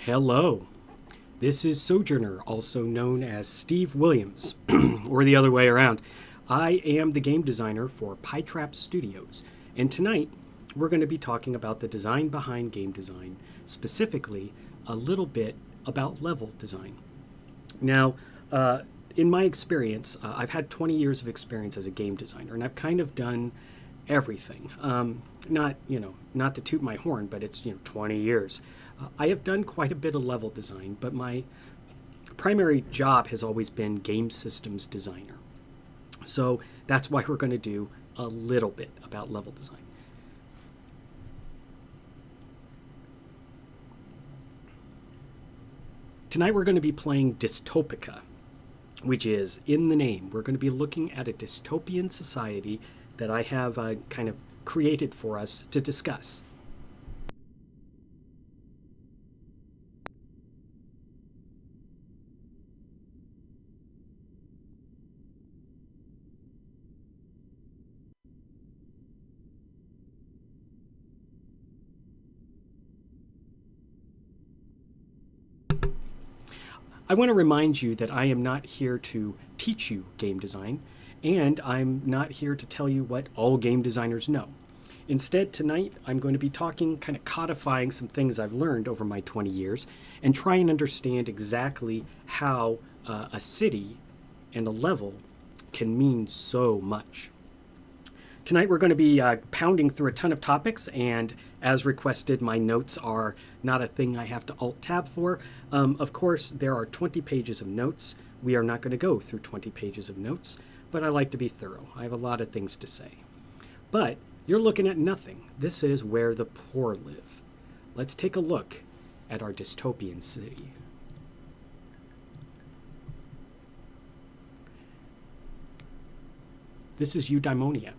Hello, this is Sojourner, also known as Steve Williams, or the other way around. I am the game designer for Pietrap Studios, and tonight we're going to be talking about the design behind game design, specifically a little bit about level design. Now, in my experience, I've had 20 years of experience as a game designer, and I've kind of done everything. Not to toot my horn, but it's 20 years. I have done quite a bit of level design, but my primary job has always been game systems designer. So that's why we're going to do a little bit about level design. Tonight we're going to be playing Dystopika, which is in the name. We're going to be looking at a dystopian society that I have kind of created for us to discuss. I want to remind you that I am not here to teach you game design, and I'm not here to tell you what all game designers know. Instead, tonight I'm going to be talking, kind of codifying some things I've learned over my 20 years and try and understand exactly how a city and a level can mean so much. Tonight we're going to be pounding through a ton of topics, and as requested, my notes are not a thing I have to alt-tab for. Of course, there are 20 pages of notes. We are not going to go through 20 pages of notes, but I like to be thorough. I have a lot of things to say. But you're looking at nothing. This is where the poor live. Let's take a look at our dystopian city. This is eudaimonia,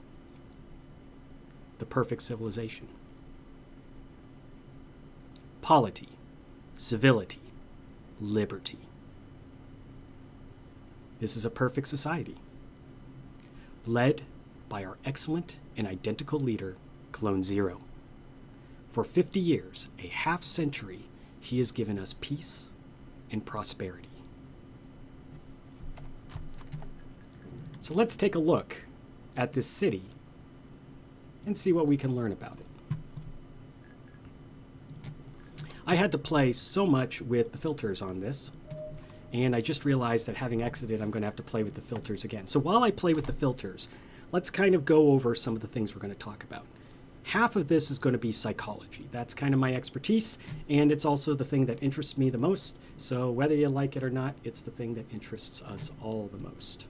the perfect civilization. Polity, civility, liberty. This is a perfect society, led by our excellent and identical leader, Clone Zero. For 50 years, a half century, he has given us peace and prosperity. So let's take a look at this city and see what we can learn about it. I had to play so much with the filters on this, and I just realized that having exited, I'm going to have to play with the filters again. So while I play with the filters, let's kind of go over some of the things we're going to talk about. Half of this is going to be psychology. That's kind of my expertise, and it's also the thing that interests me the most. So whether you like it or not, it's the thing that interests us all the most.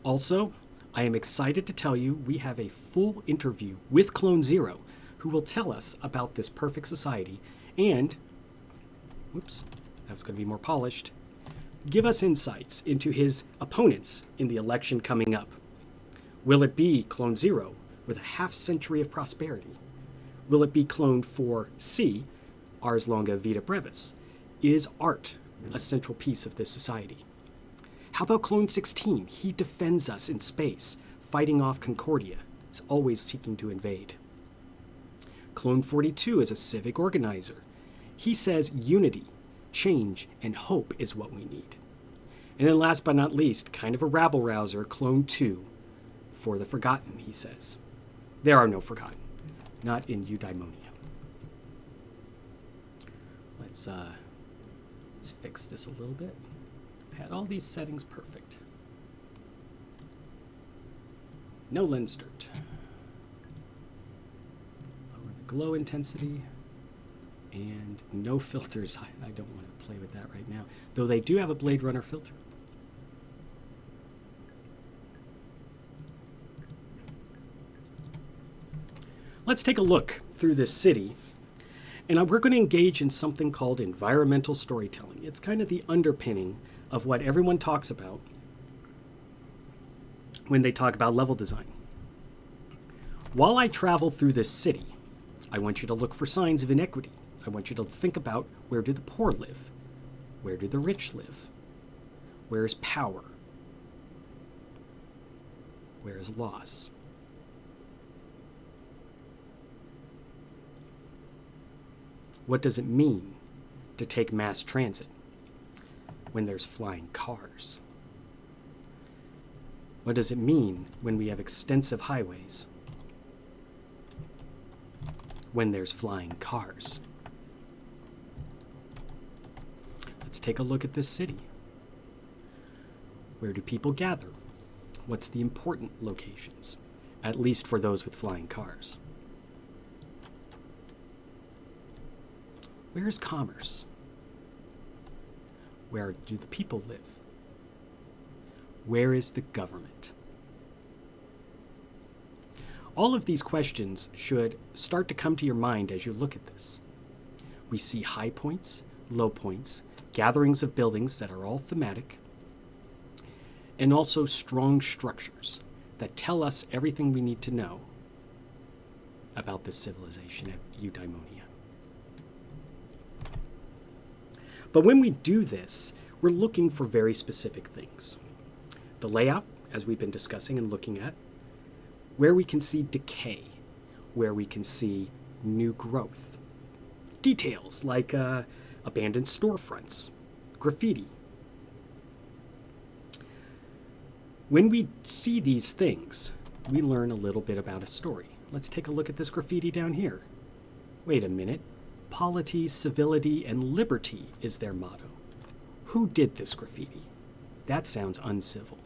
Also, I am excited to tell you we have a full interview with Clone Zero, who will tell us about this perfect society and, whoops, that was going to be more polished, give us insights into his opponents in the election coming up. Will it be Clone Zero with a half century of prosperity? Will it be Clone 4C, Ars Longa Vita Brevis? Is art a central piece of this society? How about Clone 16? He defends us in space, fighting off Concordia. He's always seeking to invade. Clone 42 is a civic organizer. He says unity, change, and hope is what we need. And then last but not least, kind of a rabble-rouser, Clone 2, for the forgotten, he says. There are no forgotten, not in eudaimonia. Let's fix this a little bit. I had all these settings perfect. No lens dirt. Lower the glow intensity. And no filters. I don't want to play with that right now. Though they do have a Blade Runner filter. Let's take a look through this city. And we're going to engage in something called environmental storytelling. It's kind of the underpinning of what everyone talks about when they talk about level design. While I travel through this city, I want you to look for signs of inequity. I want you to think about, where do the poor live? Where do the rich live? Where is power? Where is loss? What does it mean to take mass transit when there's flying cars? What does it mean when we have extensive highways when there's flying cars? Let's take a look at this city. Where do people gather? What's the important locations? At least for those with flying cars. Where is commerce? Where do the people live? Where is the government? All of these questions should start to come to your mind as you look at this. We see high points, low points, gatherings of buildings that are all thematic, and also strong structures that tell us everything we need to know about this civilization at Eudaimonia. But when we do this, we're looking for very specific things. The layout, as we've been discussing and looking at, where we can see decay, where we can see new growth. Details like abandoned storefronts, graffiti. When we see these things, we learn a little bit about a story. Let's take a look at this graffiti down here. Wait a minute. Polity, civility, and liberty is their motto. Who did this graffiti? That sounds uncivil.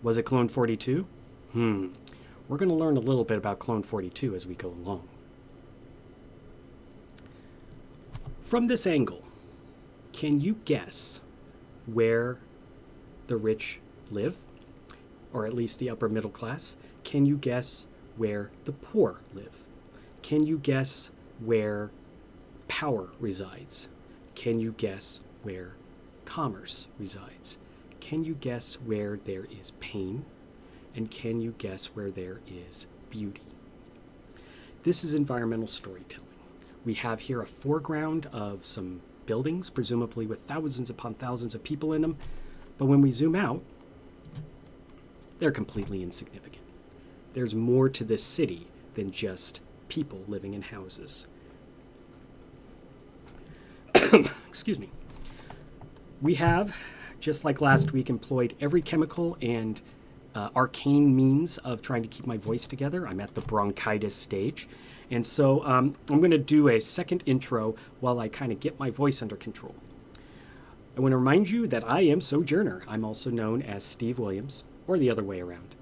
Was it Clone 42? We're going to learn a little bit about Clone 42 as we go along. From this angle, can you guess where the rich live? Or at least the upper middle class? Can you guess where the poor live? Can you guess where power resides? Can you guess where commerce resides? Can you guess where there is pain? And can you guess where there is beauty? This is environmental storytelling. We have here a foreground of some buildings, presumably with thousands upon thousands of people in them. But when we zoom out, they're completely insignificant. There's more to this city than just people living in houses. Excuse me. We have, just like last week, employed every chemical and arcane means of trying to keep my voice together. I'm at the bronchitis stage. And so I'm going to do a second intro while I kind of get my voice under control. I want to remind you that I am Sojourner. I'm also known as Steve Williams, or the other way around.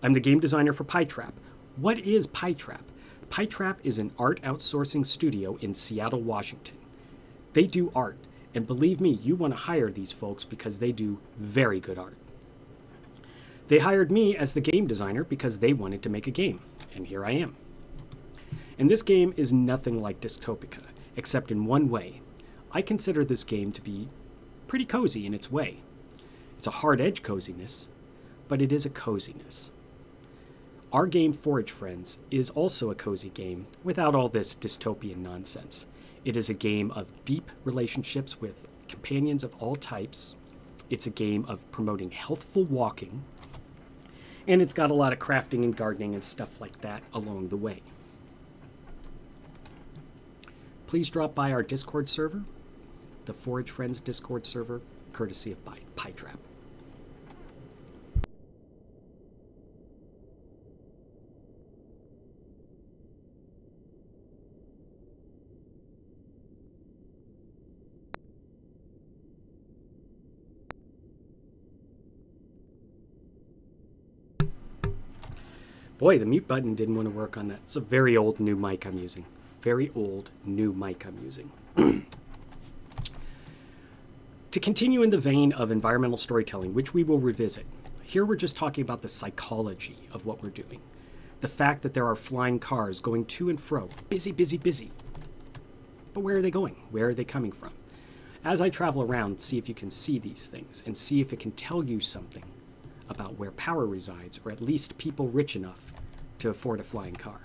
I'm the game designer for Pietrap. What is Pietrap? Pietrap is an art outsourcing studio in Seattle, Washington. They do art, and believe me, you want to hire these folks because they do very good art. They hired me as the game designer because they wanted to make a game, and here I am. And this game is nothing like Dystopika, except in one way. I consider this game to be pretty cozy in its way. It's a hard-edge coziness, but it is a coziness. Our game, Forage Friends, is also a cozy game without all this dystopian nonsense. It is a game of deep relationships with companions of all types. It's a game of promoting healthful walking, and it's got a lot of crafting and gardening and stuff like that along the way. Please drop by our Discord server, the Forage Friends Discord server, courtesy of Pietrap. Boy, the mute button didn't want to work on that. It's a very old new mic I'm using. Very old new mic I'm using. To continue in the vein of environmental storytelling, which we will revisit, here we're just talking about the psychology of what we're doing. The fact that there are flying cars going to and fro. Busy, busy, busy. But where are they going? Where are they coming from? As I travel around, see if you can see these things and see if it can tell you something about where power resides, or at least people rich enough to afford a flying car.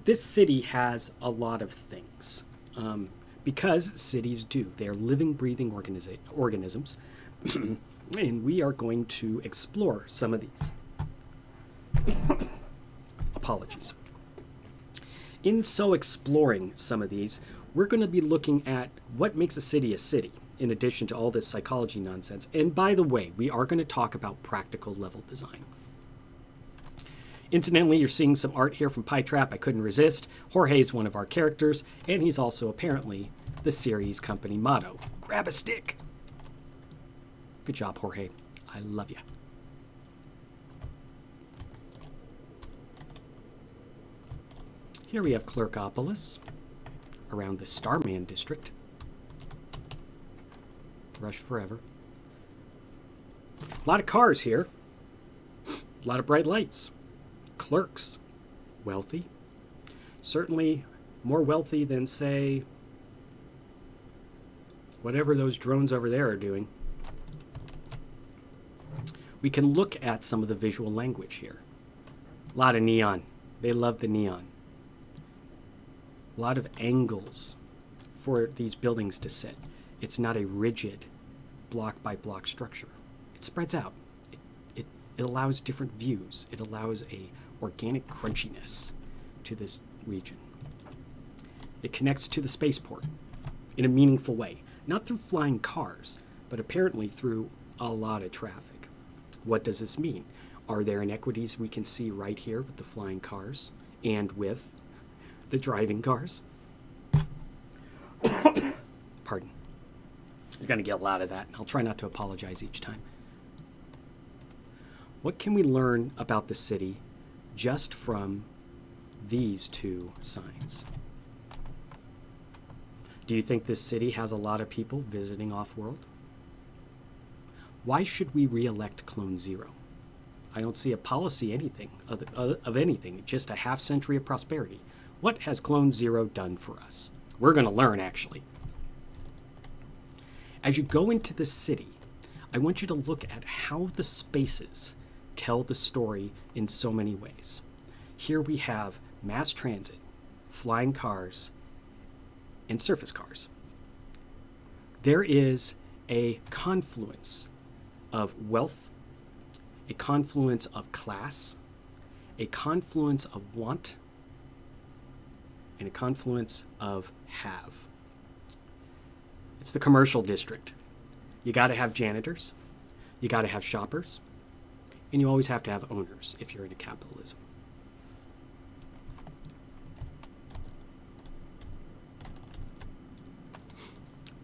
This city has a lot of things, because cities do. They are living, breathing organisms, and we are going to explore some of these. Apologies. In so exploring some of these, we're going to be looking at what makes a city, in addition to all this psychology nonsense. And by the way, we are going to talk about practical level design. Incidentally, you're seeing some art here from Pietrap. I couldn't resist. Jorge is one of our characters, and he's also apparently the series company motto. Grab a stick. Good job, Jorge. I love you. Here we have Clerkopolis around the Starman district. Rush forever. A lot of cars here. A lot of bright lights. Clerks. Wealthy. Certainly more wealthy than, say, whatever those drones over there are doing. We can look at some of the visual language here. A lot of neon. They love the neon. A lot of angles for these buildings to sit. It's not a rigid block by block structure. It spreads out. It allows different views. It allows a organic crunchiness to this region. It connects to the spaceport in a meaningful way, not through flying cars, but apparently through a lot of traffic. What does this mean? Are there inequities we can see right here with the flying cars and with the driving cars? Pardon. You're going to get a lot of that. I'll try not to apologize each time. What can we learn about the city just from these two signs? Do you think this city has a lot of people visiting off-world? Why should we re-elect Clone Zero? I don't see a policy of anything, just a half century of prosperity. What has Clone Zero done for us? We're going to learn, actually. As you go into the city, I want you to look at how the spaces tell the story in so many ways. Here we have mass transit, flying cars, and surface cars. There is a confluence of wealth, a confluence of class, a confluence of want, and a confluence of have. It's the commercial district. You got to have janitors, you got to have shoppers, and you always have to have owners if you're into capitalism.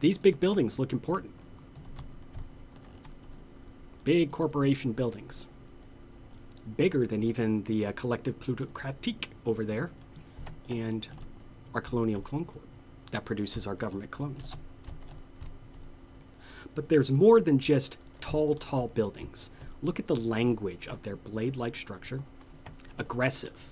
These big buildings look important. Big corporation buildings. Bigger than even the collective plutocratique over there and our colonial clone corp that produces our government clones. But there's more than just tall buildings. Look at the language of their blade-like structure. Aggressive.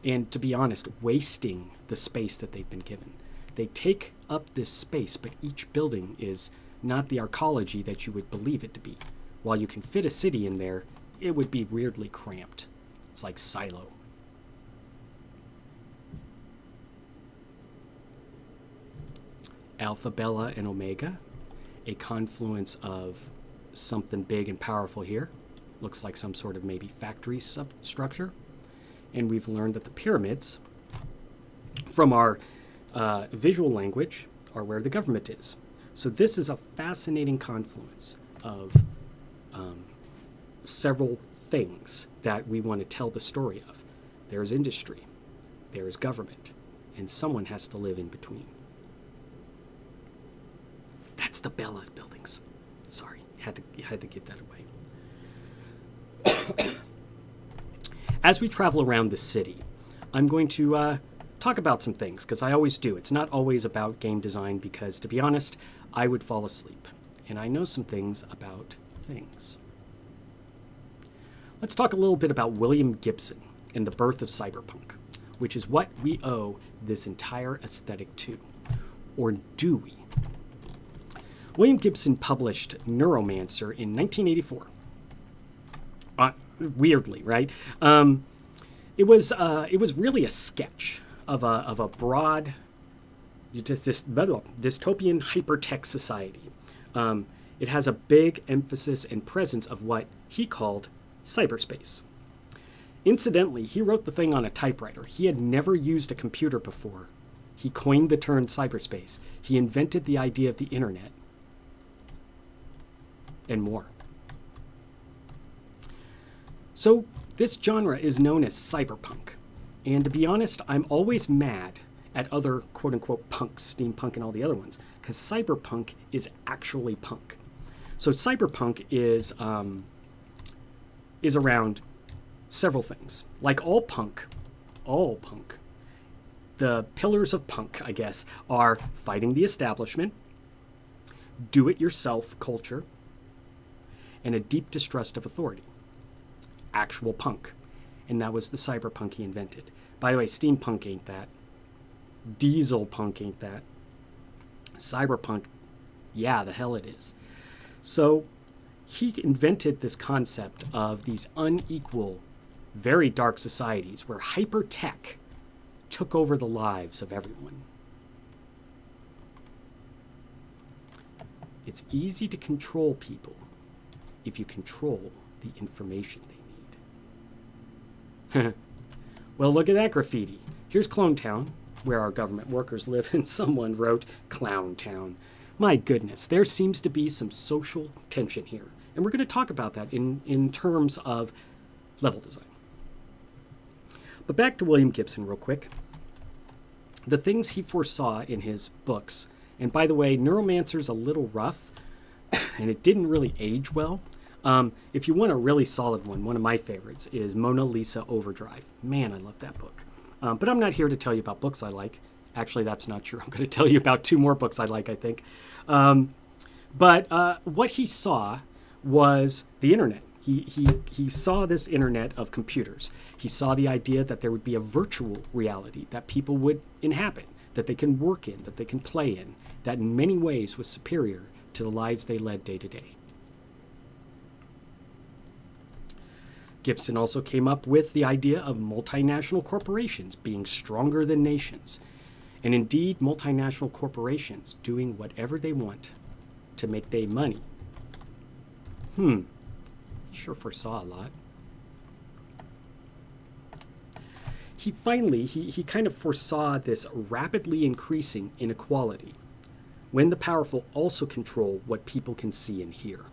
And to be honest, wasting the space that they've been given. They take up this space, but each building is not the arcology that you would believe it to be. While you can fit a city in there, it would be weirdly cramped. It's like silo. Alpha, Beta, and Omega. A confluence of something big and powerful here. Looks like some sort of maybe factory substructure. And we've learned that the pyramids, from our visual language, are where the government is. So this is a fascinating confluence of several things that we want to tell the story of. There's industry, there's government, and someone has to live in between. That's the Bella buildings. Sorry, had to give that away. As we travel around the city, I'm going to talk about some things, because I always do. It's not always about game design, because to be honest, I would fall asleep. And I know some things about things. Let's talk a little bit about William Gibson and the birth of cyberpunk, which is what we owe this entire aesthetic to. Or do we? William Gibson published Neuromancer in 1984. Weirdly, right? It was really a sketch of a broad, dystopian hypertech society. It has a big emphasis and presence of what he called cyberspace. Incidentally, he wrote the thing on a typewriter. He had never used a computer before. He coined the term cyberspace. He invented the idea of the internet. And more. So, this genre is known as cyberpunk. And to be honest, I'm always mad at other quote-unquote punks, steampunk and all the other ones, because cyberpunk is actually punk. So cyberpunk is around several things. Like all punk, the pillars of punk, I guess, are fighting the establishment, do-it-yourself culture, and a deep distrust of authority. Actual punk. And that was the cyberpunk he invented. By the way, steampunk ain't that. Diesel punk ain't that. Cyberpunk, yeah, the hell it is. So he invented this concept of these unequal, very dark societies where hyper-tech took over the lives of everyone. It's easy to control people if you control the information they need. Well, look at that graffiti. Here's Clone Town, where our government workers live, and someone wrote Clown Town. My goodness, there seems to be some social tension here. And we're going to talk about that in terms of level design. But back to William Gibson real quick. The things he foresaw in his books, and by the way, Neuromancer's a little rough, and it didn't really age well. If you want a really solid one of my favorites is Mona Lisa Overdrive. Man, I love that book. But I'm not here to tell you about books I like. Actually, that's not true. I'm going to tell you about 2 more books I like, I think. But what he saw was the internet. He saw this internet of computers. He saw the idea that there would be a virtual reality that people would inhabit, that they can work in, that they can play in, that in many ways was superior to the lives they led day to day. Gibson also came up with the idea of multinational corporations being stronger than nations, and indeed multinational corporations doing whatever they want to make their money. He sure foresaw a lot. He kind of foresaw this rapidly increasing inequality when the powerful also control what people can see and hear.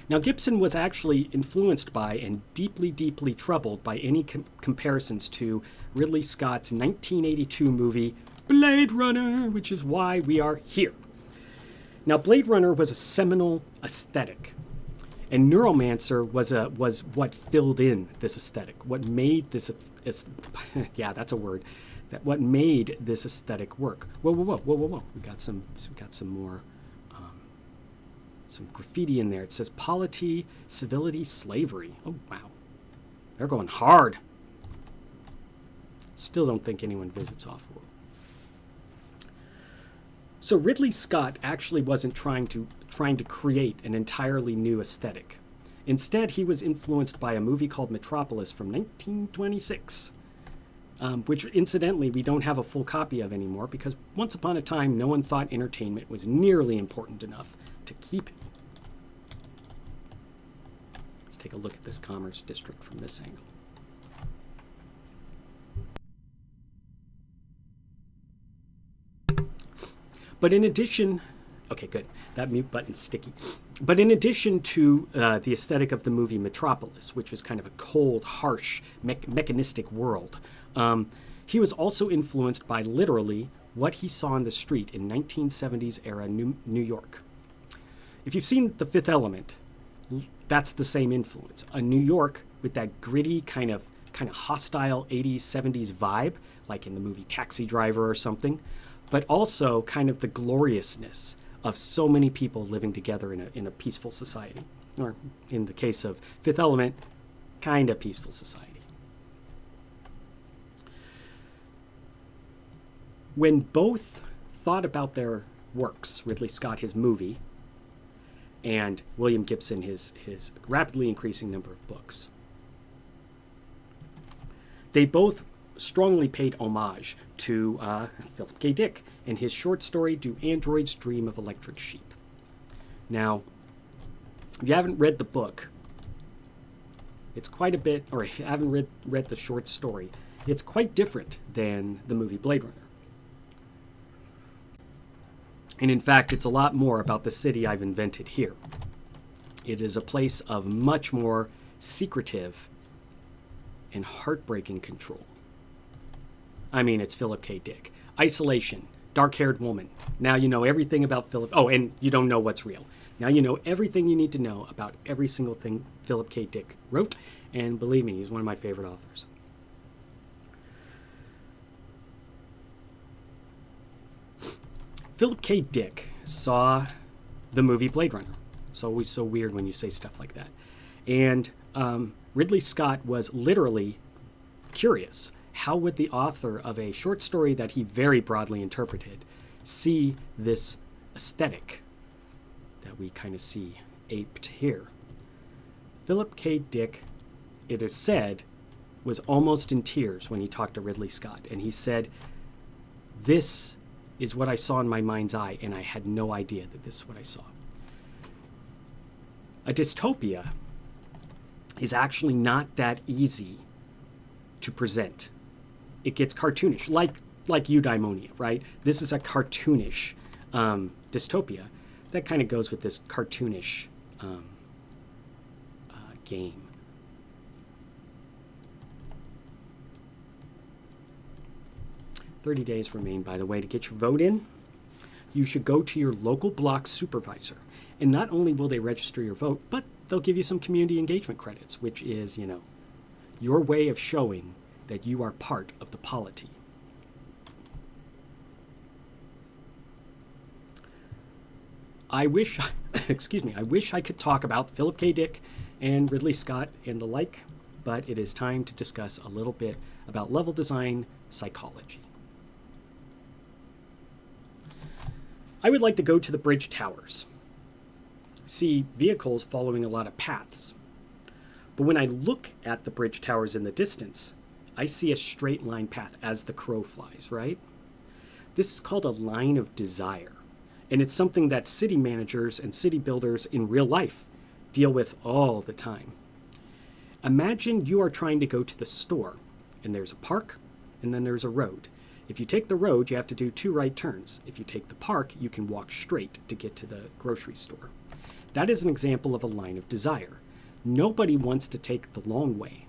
Now, Gibson was actually influenced by and deeply, deeply troubled by any comparisons to Ridley Scott's 1982 movie Blade Runner, which is why we are here. Now, Blade Runner was a seminal aesthetic, and Neuromancer was what filled in this aesthetic, what made this, yeah, that's a word, that what made this aesthetic work. Whoa. We got some more. Some graffiti in there. It says polity, civility, slavery. Oh, wow. They're going hard. Still don't think anyone visits Offworld. So Ridley Scott actually wasn't trying to create an entirely new aesthetic. Instead, he was influenced by a movie called Metropolis from 1926, which incidentally we don't have a full copy of anymore because once upon a time no one thought entertainment was nearly important enough to keep it. Let's take a look at this commerce district from this angle. But in addition, okay, good. That mute button's sticky. But in addition to the aesthetic of the movie Metropolis, which was kind of a cold, harsh, mechanistic world, he was also influenced by literally what he saw on the street in 1970s era New York. If you've seen The Fifth Element, that's the same influence. A New York with that gritty kind of hostile 80s, 70s vibe, like in the movie Taxi Driver or something, but also kind of the gloriousness of so many people living together in a peaceful society. Or in the case of Fifth Element, kind of peaceful society. When both thought about their works, Ridley Scott, his movie, and William Gibson, his rapidly increasing number of books, they both strongly paid homage to Philip K. Dick and his short story, Do Androids Dream of Electric Sheep? Now, if you haven't read the book, It's quite a bit, or if you haven't read the short story, it's quite different than the movie Blade Runner. And in fact, it's a lot more about the city I've invented here. It is a place of much more secretive and heartbreaking control. I mean, it's Philip K. Dick. Isolation, dark-haired woman. Now you know everything about Philip. Oh, and you don't know what's real. Now you know everything you need to know about every single thing Philip K. Dick wrote. And believe me, he's one of my favorite authors. Philip K. Dick saw the movie Blade Runner. It's always so weird when you say stuff like that. And Ridley Scott was literally curious. How would the author of a short story that he very broadly interpreted see this aesthetic that we kind of see aped here? Philip K. Dick, it is said, was almost in tears when he talked to Ridley Scott. And he said, "This is what I saw in my mind's eye, and I had no idea that this is what I saw." A dystopia is actually not that easy to present. It gets cartoonish, like Eudaimonia, right? This is a cartoonish dystopia that kind of goes with this cartoonish game. "30 days remain, by the way, to get your vote in. You should go to your local block supervisor. And not only will they register your vote, but they'll give you some community engagement credits, which is, your way of showing that you are part of the polity." I wish, I wish I could talk about Philip K. Dick and Ridley Scott and the like, but it is time to discuss a little bit about level design psychology. I would like to go to the bridge towers. See vehicles following a lot of paths. But when I look at the bridge towers in the distance, I see a straight line path as the crow flies, right? This is called a line of desire. And it's something that city managers and city builders in real life deal with all the time. Imagine you are trying to go to the store, and there's a park, and then there's a road. If you take the road, you have to do 2 right turns. If you take the park, you can walk straight to get to the grocery store. That is an example of a line of desire. Nobody wants to take the long way.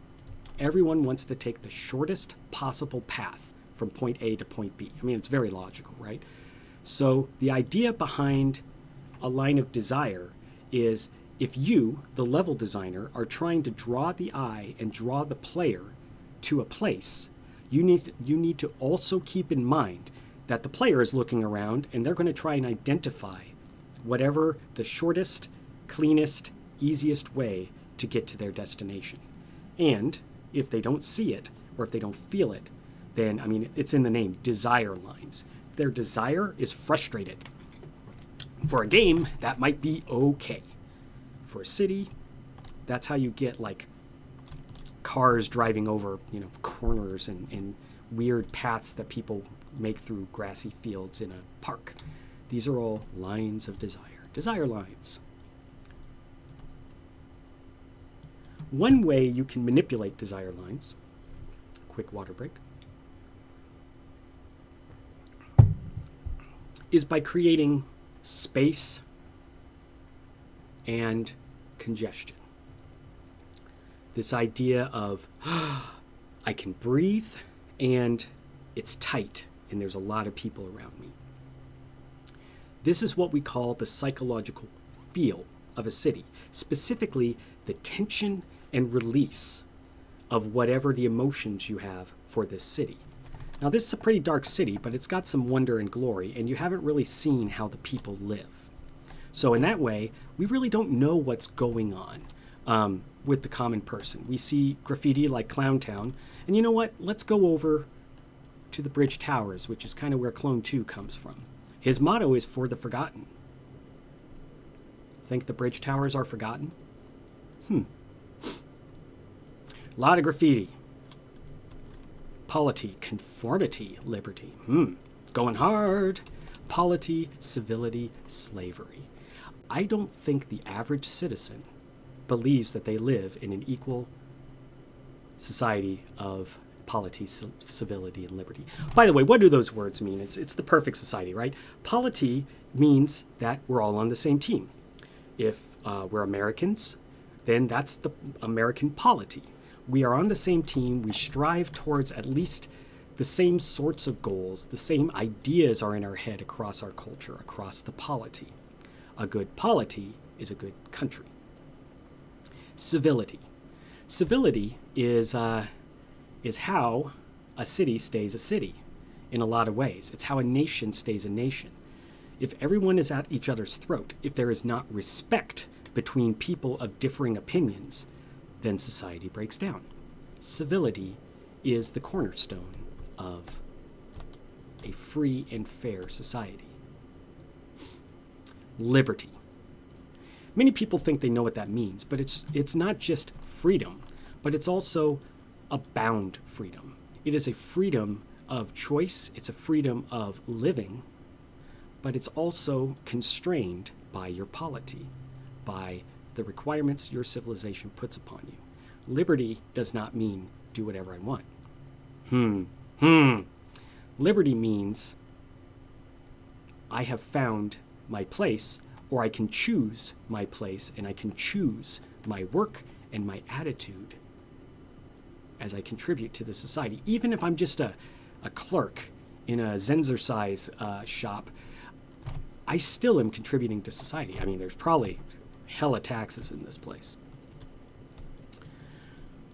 Everyone wants to take the shortest possible path from point A to point B. I mean, it's very logical, right? So the idea behind a line of desire is if you, the level designer, are trying to draw the eye and draw the player to a place, you need to also keep in mind that the player is looking around and they're going to try and identify whatever the shortest, cleanest, easiest way to get to their destination. And if they don't see it or if they don't feel it, then, I mean, it's in the name, desire lines. Their desire is frustrated. For a game, that might be okay. For a city, that's how you get like cars driving over, corners and weird paths that people make through grassy fields in a park. These are all lines of desire. Desire lines. One way you can manipulate desire lines, quick water break, is by creating space and congestion. This idea of, I can breathe and it's tight and there's a lot of people around me. This is what we call the psychological feel of a city, specifically the tension and release of whatever the emotions you have for this city. Now, this is a pretty dark city, but it's got some wonder and glory, and you haven't really seen how the people live. So in that way, we really don't know what's going on with the common person. We see graffiti like Clown Town, and you know what? Let's go over to the Bridge Towers, which is kind of where Clone 2 comes from. His motto is "For the Forgotten." Think the Bridge Towers are forgotten? A lot of graffiti. Polity, conformity, liberty. Going hard. Polity, civility, slavery. I don't think the average citizen believes that they live in an equal society of polity, civility, and liberty. By the way, what do those words mean? It's the perfect society, right? Polity means that we're all on the same team. If we're Americans, then that's the American polity. We are on the same team. We strive towards at least the same sorts of goals. The same ideas are in our head across our culture, across the polity. A good polity is a good country. Civility. Civility is how a city stays a city in a lot of ways. It's how a nation stays a nation. If everyone is at each other's throat, if there is not respect between people of differing opinions, then society breaks down. Civility is the cornerstone of a free and fair society. Liberty. Many people think they know what that means, but it's not just freedom, but it's also a bound freedom. It is a freedom of choice, it's a freedom of living, but it's also constrained by your polity, by the requirements your civilization puts upon you. Liberty does not mean do whatever I want. Liberty means I have found my place, or I can choose my place, and I can choose my work and my attitude as I contribute to the society. Even if I'm just a clerk in a Zenzercise shop, I still am contributing to society. I mean, there's probably hella taxes in this place.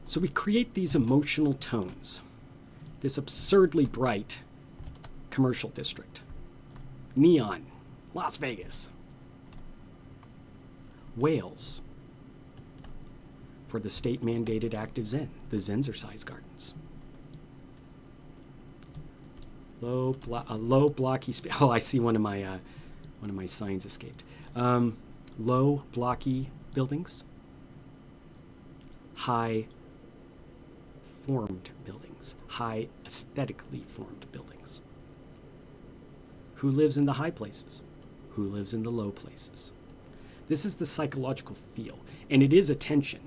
So we create these emotional tones, this absurdly bright commercial district. Neon, Las Vegas. Wales, for the state-mandated active Zen, the Zenzercise Gardens. Low blocky space. Oh, I see one of my signs escaped. Low blocky buildings. High formed buildings. High aesthetically formed buildings. Who lives in the high places? Who lives in the low places? This is the psychological feel, and it is a tension.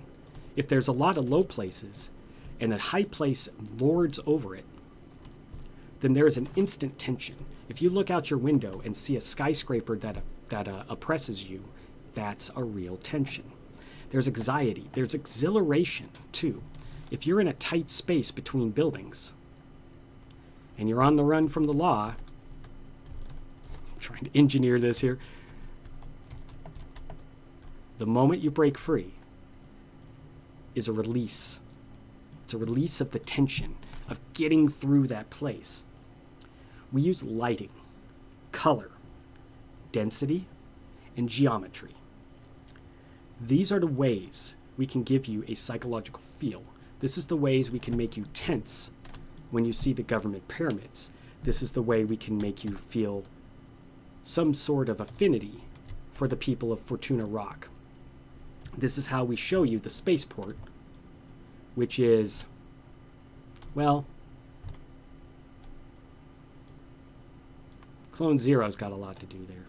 If there's a lot of low places and a high place lords over it, then there is an instant tension. If you look out your window and see a skyscraper that oppresses you, that's a real tension. There's anxiety. There's exhilaration, too. If you're in a tight space between buildings and you're on the run from the law, I'm trying to engineer this here, the moment you break free is a release. It's a release of the tension of getting through that place. We use lighting, color, density, and geometry. These are the ways we can give you a psychological feel. This is the ways we can make you tense when you see the government pyramids. This is the way we can make you feel some sort of affinity for the people of Fortuna Rock. This is how we show you the spaceport, which is, well, Clone Zero's got a lot to do there.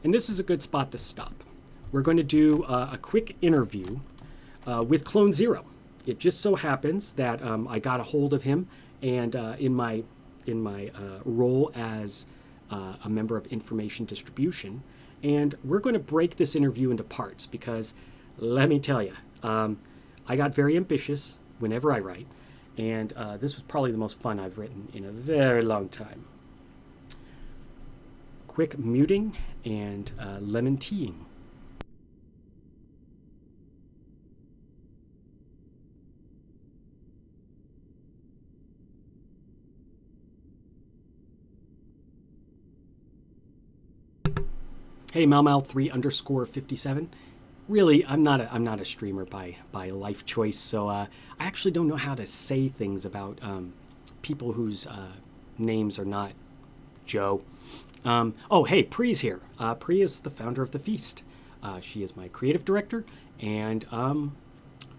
And this is a good spot to stop. We're going to do a quick interview with Clone Zero. It just so happens that I got a hold of him, and in my role as a member of information distribution, and we're going to break this interview into parts because, let me tell you, I got very ambitious whenever I write, and this was probably the most fun I've written in a very long time. Quick muting and lemon teaing. Hey, Malmal3_57. Really, I'm not a streamer by life choice, so I actually don't know how to say things about people whose names are not Joe. Oh, hey, Pree's here. Pree is the founder of The Feast. She is my creative director and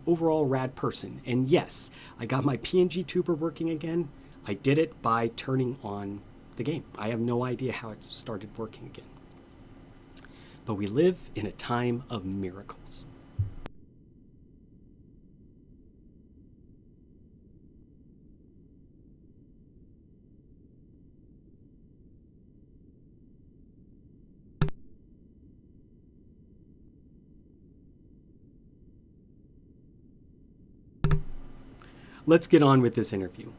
overall rad person. And yes, I got my PNG tuber working again. I did it by turning on the game. I have no idea how it started working again. But we live in a time of miracles. let's get on with this interview.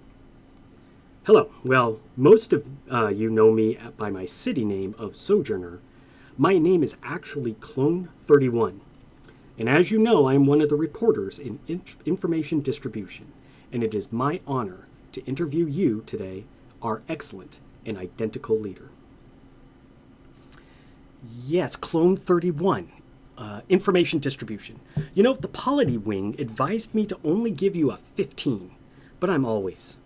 Hello. Well, most of you know me by my city name of Sojourner. My name is actually Clone 31. And as you know, I am one of the reporters in information distribution, and it is my honor to interview you today, our excellent and identical leader. Yes, Clone 31, information distribution. You know, the Polity Wing advised me to only give you a 15, but I'm always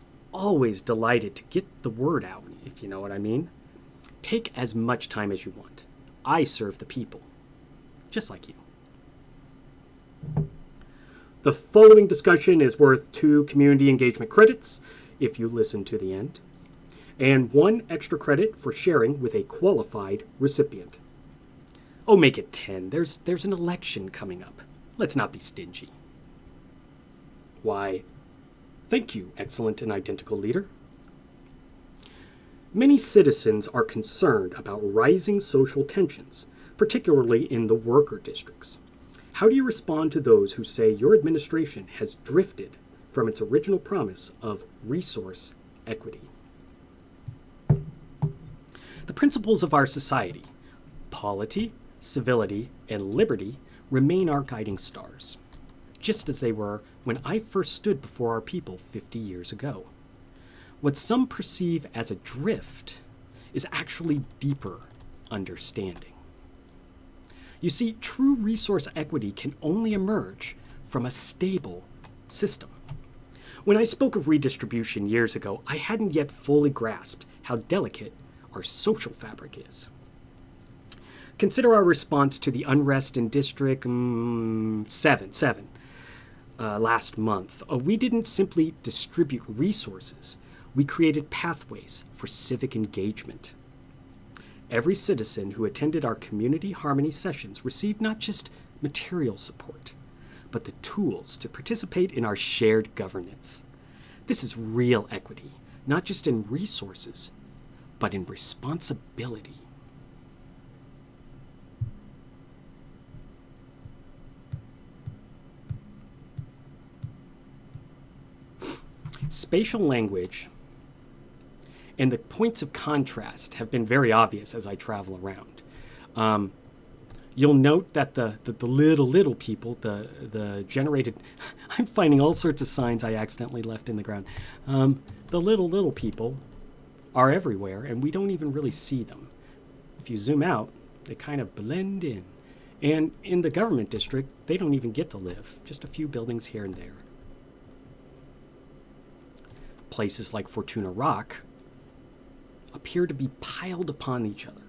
delighted to get the word out, if you know what I mean. Take as much time as you want. I serve the people, just like you. The following discussion is worth 2 community engagement credits if you listen to the end, and 1 extra credit for sharing with a qualified recipient. Oh, make it 10. There's an election coming up. Let's not be stingy. Why, thank you, excellent and identical leader. Many citizens are concerned about rising social tensions, particularly in the worker districts. How do you respond to those who say your administration has drifted from its original promise of resource equity? The principles of our society, polity, civility, and liberty, remain our guiding stars, just as they were when I first stood before our people 50 years ago. What some perceive as a drift is actually deeper understanding. You see, true resource equity can only emerge from a stable system. When I spoke of redistribution years ago, I hadn't yet fully grasped how delicate our social fabric is. Consider our response to the unrest in District 7 last month. We didn't simply distribute resources. We created pathways for civic engagement. Every citizen who attended our community harmony sessions received not just material support, but the tools to participate in our shared governance. This is real equity, not just in resources, but in responsibility. Spatial language and the points of contrast have been very obvious as I travel around. You'll note that the little people, the generated, I'm finding all sorts of signs I accidentally left in the ground. The little people are everywhere, and we don't even really see them. If you zoom out, they kind of blend in. And in the government district, they don't even get to live, just a few buildings here and there. Places like Fortuna Rock appear to be piled upon each other,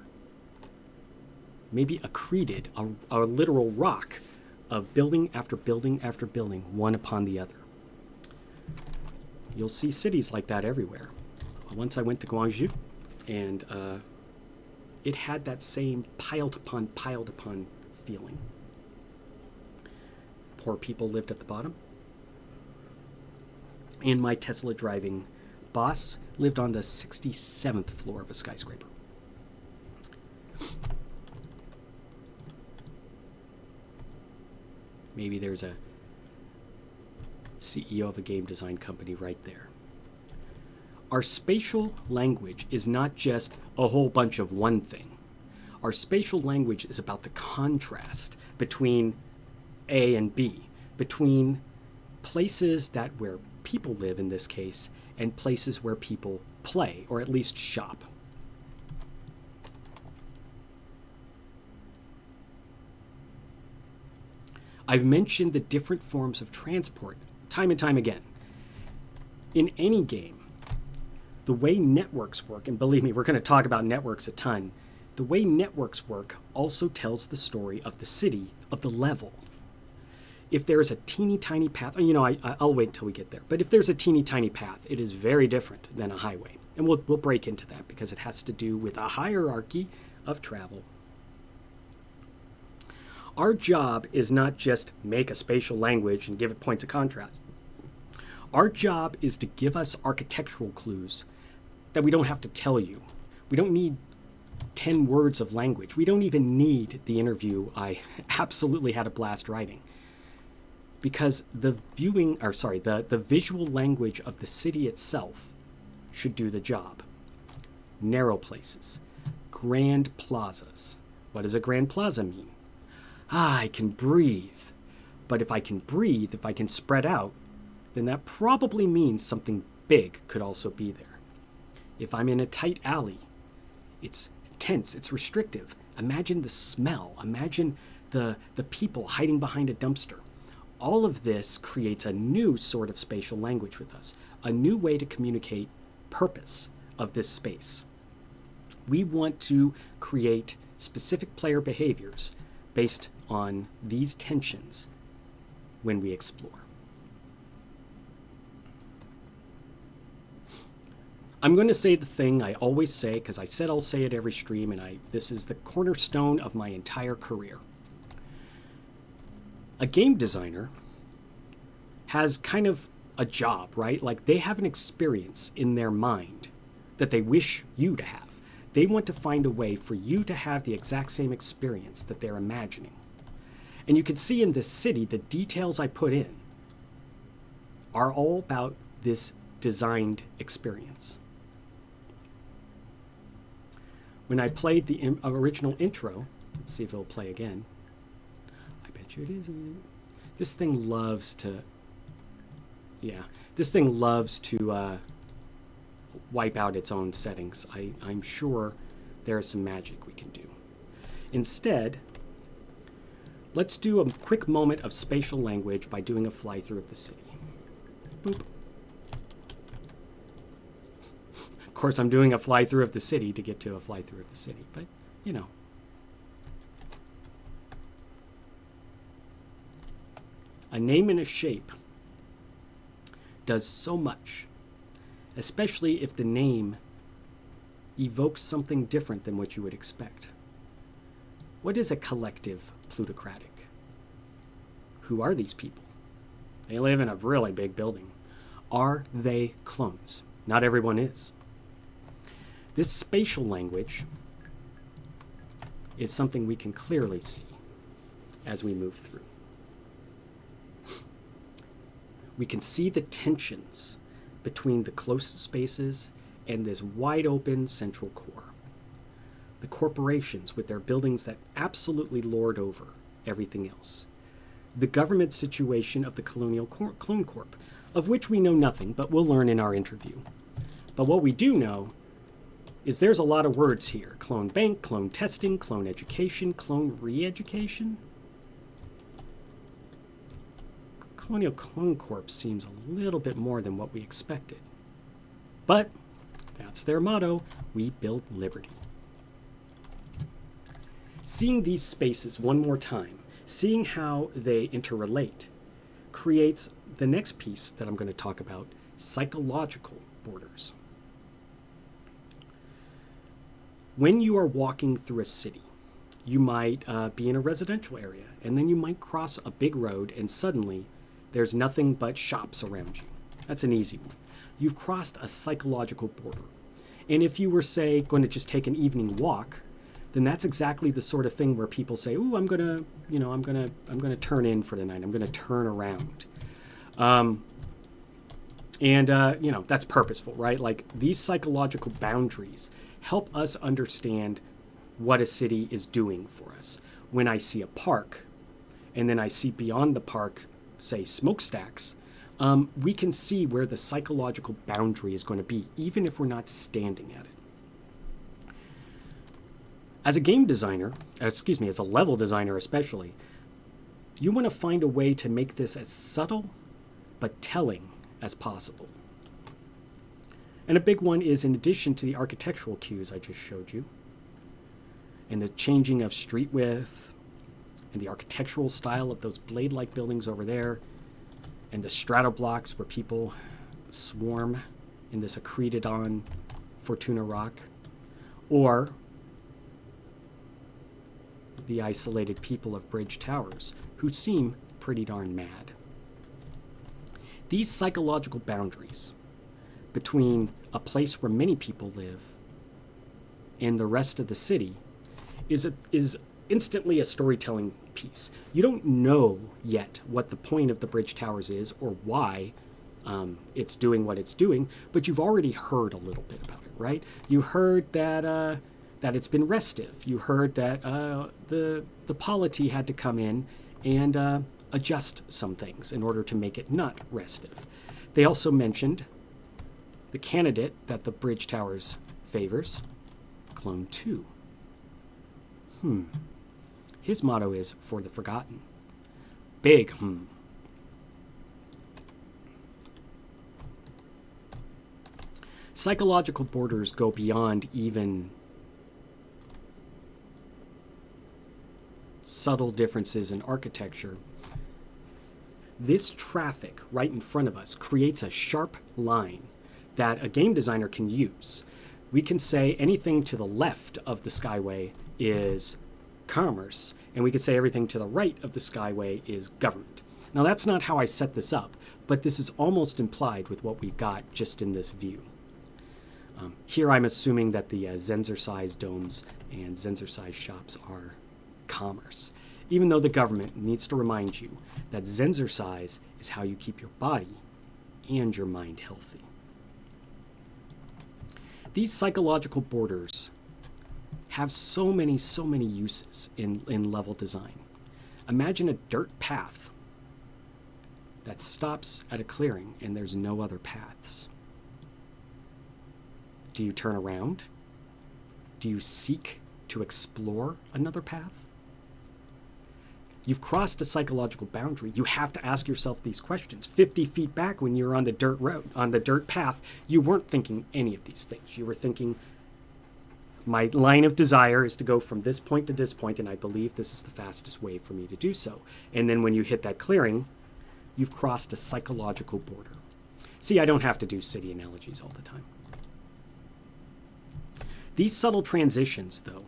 maybe accreted, a literal rock of building after building after building, one upon the other. You'll see cities like that everywhere. Once I went to Guangzhou, and it had that same piled upon feeling. Poor people lived at the bottom, and my Tesla driving boss lived on the 67th floor of a skyscraper. Maybe there's a CEO of a game design company right there. Our spatial language is not just a whole bunch of one thing. Our spatial language is about the contrast between A and B, between places where people live in this case, and places where people play, or at least shop. I've mentioned the different forms of transport time and time again. In any game, the way networks work, and believe me, we're going to talk about networks a ton, the way networks work also tells the story of the city, of the level. If there's a teeny tiny path, I'll wait till we get there, but if there's a teeny tiny path, it is very different than a highway. And we'll break into that because it has to do with a hierarchy of travel. Our job is not just make a spatial language and give it points of contrast. Our job is to give us architectural clues that we don't have to tell you. We don't need 10 words of language. We don't even need the interview I absolutely had a blast writing. because the visual language of the city itself should do the job. Narrow places, grand plazas. What does a grand plaza mean? I can breathe. But if I can breathe, if I can spread out, then that probably means something big could also be there. If I'm in a tight alley, it's tense, it's restrictive. Imagine the smell. Imagine the people hiding behind a dumpster. All of this creates a new sort of spatial language with us, a new way to communicate purpose of this space. We want to create specific player behaviors based on these tensions when we explore. I'm going to say the thing I always say, because I said I'll say it every stream, and this is the cornerstone of my entire career. A game designer has kind of a job, right? Like, they have an experience in their mind that they wish you to have. They want to find a way for you to have the exact same experience that they're imagining. And you can see in this city, the details I put in are all about this designed experience. When I played the original intro, let's see if it'll play again. I bet you it isn't. This thing loves to, wipe out its own settings. I'm sure there's some magic we can do. Instead, let's do a quick moment of spatial language by doing a fly-through of the city. Boop. Of course, I'm doing a fly-through of the city to get to a fly-through of the city, but, you know. A name and a shape does so much, especially if the name evokes something different than what you would expect. What is a collective plutocratic? Who are these people? They live in a really big building. Are they clones? Not everyone is. This spatial language is something we can clearly see as we move through. We can see the tensions between the close spaces and this wide open central core. The corporations with their buildings that absolutely lord over everything else. The government situation of the Colonial Clone Corp, of which we know nothing, but we'll learn in our interview. But what we do know is there's a lot of words here. Clone bank, clone testing, clone education, clone re-education. Colonial Clone Corp seems a little bit more than what we expected. But that's their motto: we build liberty. Seeing these spaces one more time, seeing how they interrelate, creates the next piece that I'm going to talk about: psychological borders. When you are walking through a city, you might be in a residential area, and then you might cross a big road, and suddenly there's nothing but shops around you. That's an easy one. You've crossed a psychological border. And if you were, say, going to just take an evening walk, then that's exactly the sort of thing where people say, "Ooh, I'm gonna turn in for the night. I'm gonna turn around." That's purposeful, right? Like, these psychological boundaries help us understand what a city is doing for us. When I see a park, and then I see beyond the park, say, smokestacks, we can see where the psychological boundary is going to be, even if we're not standing at it. As a game designer, as a level designer especially, you want to find a way to make this as subtle but telling as possible. And a big one is, in addition to the architectural cues I just showed you, and the changing of street width, and the architectural style of those blade-like buildings over there, and the stratoblocks where people swarm in this accreted-on Fortuna rock, or the isolated people of Bridge Towers, who seem pretty darn mad. These psychological boundaries between a place where many people live and the rest of the city is instantly a storytelling piece. You don't know yet what the point of the bridge towers is or why it's doing what it's doing, but you've already heard a little bit about it, right? You heard that it's been restive. You heard that the polity had to come in and adjust some things in order to make it not restive. They also mentioned the candidate that the bridge towers favors, Clone 2. His motto is "For the Forgotten." Big Psychological borders go beyond even subtle differences in architecture. This traffic right in front of us creates a sharp line that a game designer can use. We can say anything to the left of the skyway is commerce, and we could say everything to the right of the skyway is government. Now, that's not how I set this up, but this is almost implied with what we've got just in this view. Here I'm assuming that the Zenzercise domes and Zenzercise shops are commerce, even though the government needs to remind you that Zenzercise is how you keep your body and your mind healthy. These psychological borders have so many uses in level design. Imagine a dirt path that stops at a clearing and there's no other paths. Do you turn around? Do you seek to explore another path? You've crossed a psychological boundary. You have to ask yourself these questions. 50 feet back when you're on the dirt road, on the dirt path, you weren't thinking any of these things. You were thinking, my line of desire is to go from this point to this point, and I believe this is the fastest way for me to do so. And then when you hit that clearing, you've crossed a psychological border. See, I don't have to do city analogies all the time. These subtle transitions, though,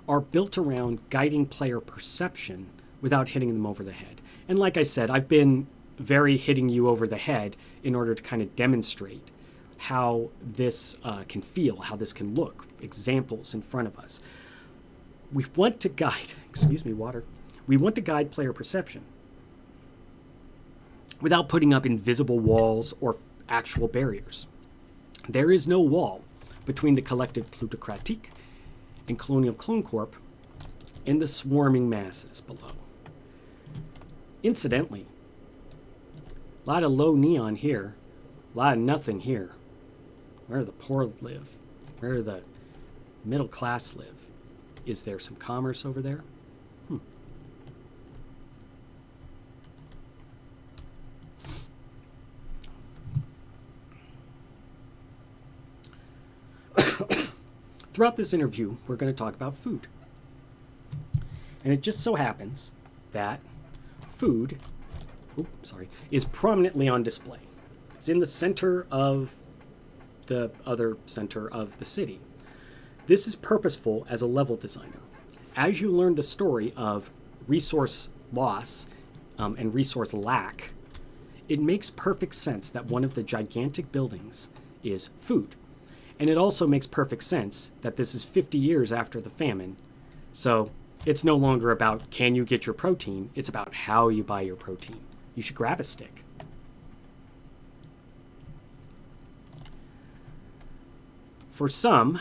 are built around guiding player perception without hitting them over the head. And like I said, I've been very hitting you over the head in order to kind of demonstrate how this can feel, how this can look, examples in front of us. We want to guide, we want to guide player perception without putting up invisible walls or actual barriers. There is no wall between the collective plutocratique and Colonial Clone Corp and the swarming masses below. Incidentally, a lot of low neon here, a lot of nothing here. Where the poor live, where the middle class live. Is there some commerce over there? Throughout this interview, we're going to talk about food. And it just so happens that food is prominently on display. It's in the center of the other center of the city. This is purposeful as a level designer. As you learn the story of resource loss and resource lack, it makes perfect sense that one of the gigantic buildings is food. And it also makes perfect sense that this is 50 years after the famine. So it's no longer about can you get your protein, it's about how you buy your protein. You should grab a stick. For some,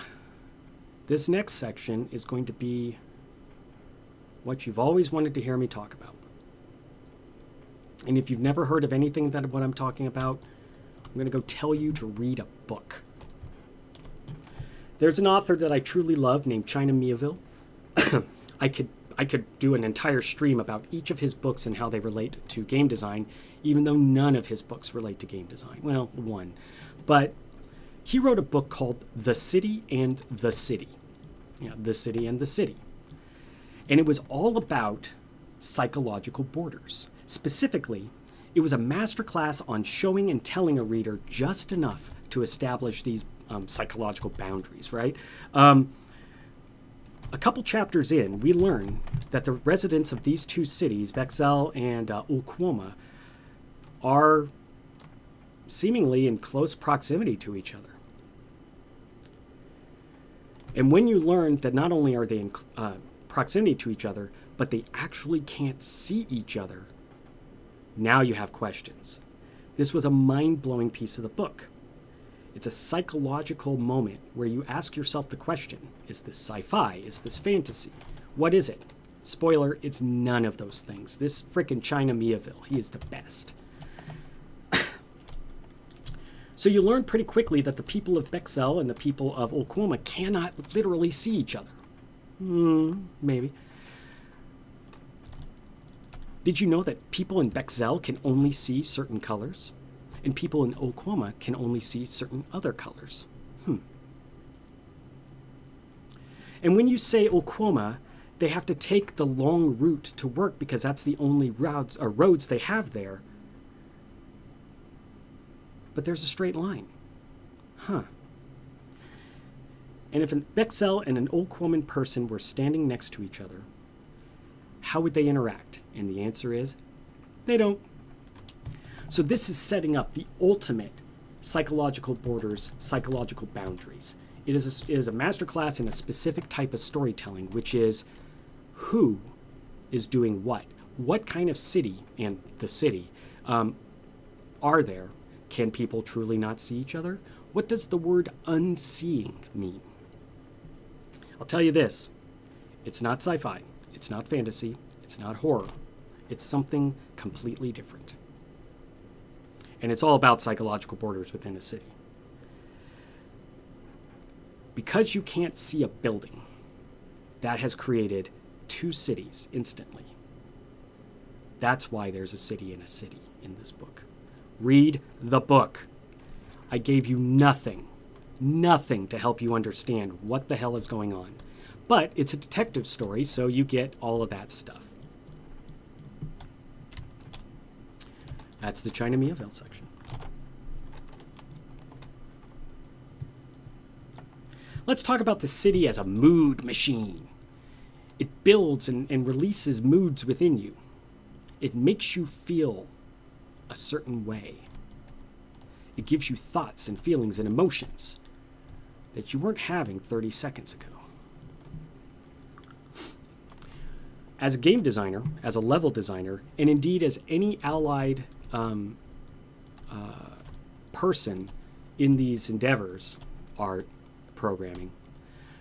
this next section is going to be what you've always wanted to hear me talk about. And if you've never heard of anything that what I'm talking about, I'm going to go tell you to read a book. There's an author that I truly love named China Miéville. I could do an entire stream about each of his books and how they relate to game design, even though none of his books relate to game design. Well, one. But he wrote a book called The City and the City. Yeah, The City and the City. And it was all about psychological borders. Specifically, it was a masterclass on showing and telling a reader just enough to establish these psychological boundaries, right? A couple chapters in, we learn that the residents of these two cities, Bexel and Ulquoma, are seemingly in close proximity to each other. And when you learn that not only are they in proximity to each other, but they actually can't see each other, now you have questions. This was a mind-blowing piece of the book. It's a psychological moment where you ask yourself the question, is this sci-fi? Is this fantasy? What is it? Spoiler, it's none of those things. This frickin' China Miaville, he is the best. So you learn pretty quickly that the people of Bexel and the people of Olquoma cannot literally see each other. Maybe. Did you know that people in Bexel can only see certain colors? And people in Olquoma can only see certain other colors? And when you say Olquoma, they have to take the long route to work because that's the only roads they have there. But there's a straight line. And if an Bexel and an Olquoman person were standing next to each other, how would they interact? And the answer is, they don't. So this is setting up the ultimate psychological borders, psychological boundaries. It is a masterclass in a specific type of storytelling, which is who is doing what. What kind of city, and the city, are there? Can people truly not see each other? What does the word unseeing mean? I'll tell you this. It's not sci-fi. It's not fantasy. It's not horror. It's something completely different. And it's all about psychological borders within a city. Because you can't see a building, that has created two cities instantly. That's why there's a city in a city in this book. Read the book. I gave you nothing to help you understand what the hell is going on. But it's a detective story, so you get all of that stuff. That's the China Miaville section. Let's talk about the city as a mood machine. It builds and releases moods within you. It makes you feel a certain way. It gives you thoughts and feelings and emotions that you weren't having 30 seconds ago. As a game designer, as a level designer, and indeed as any allied person in these endeavors, art, programming,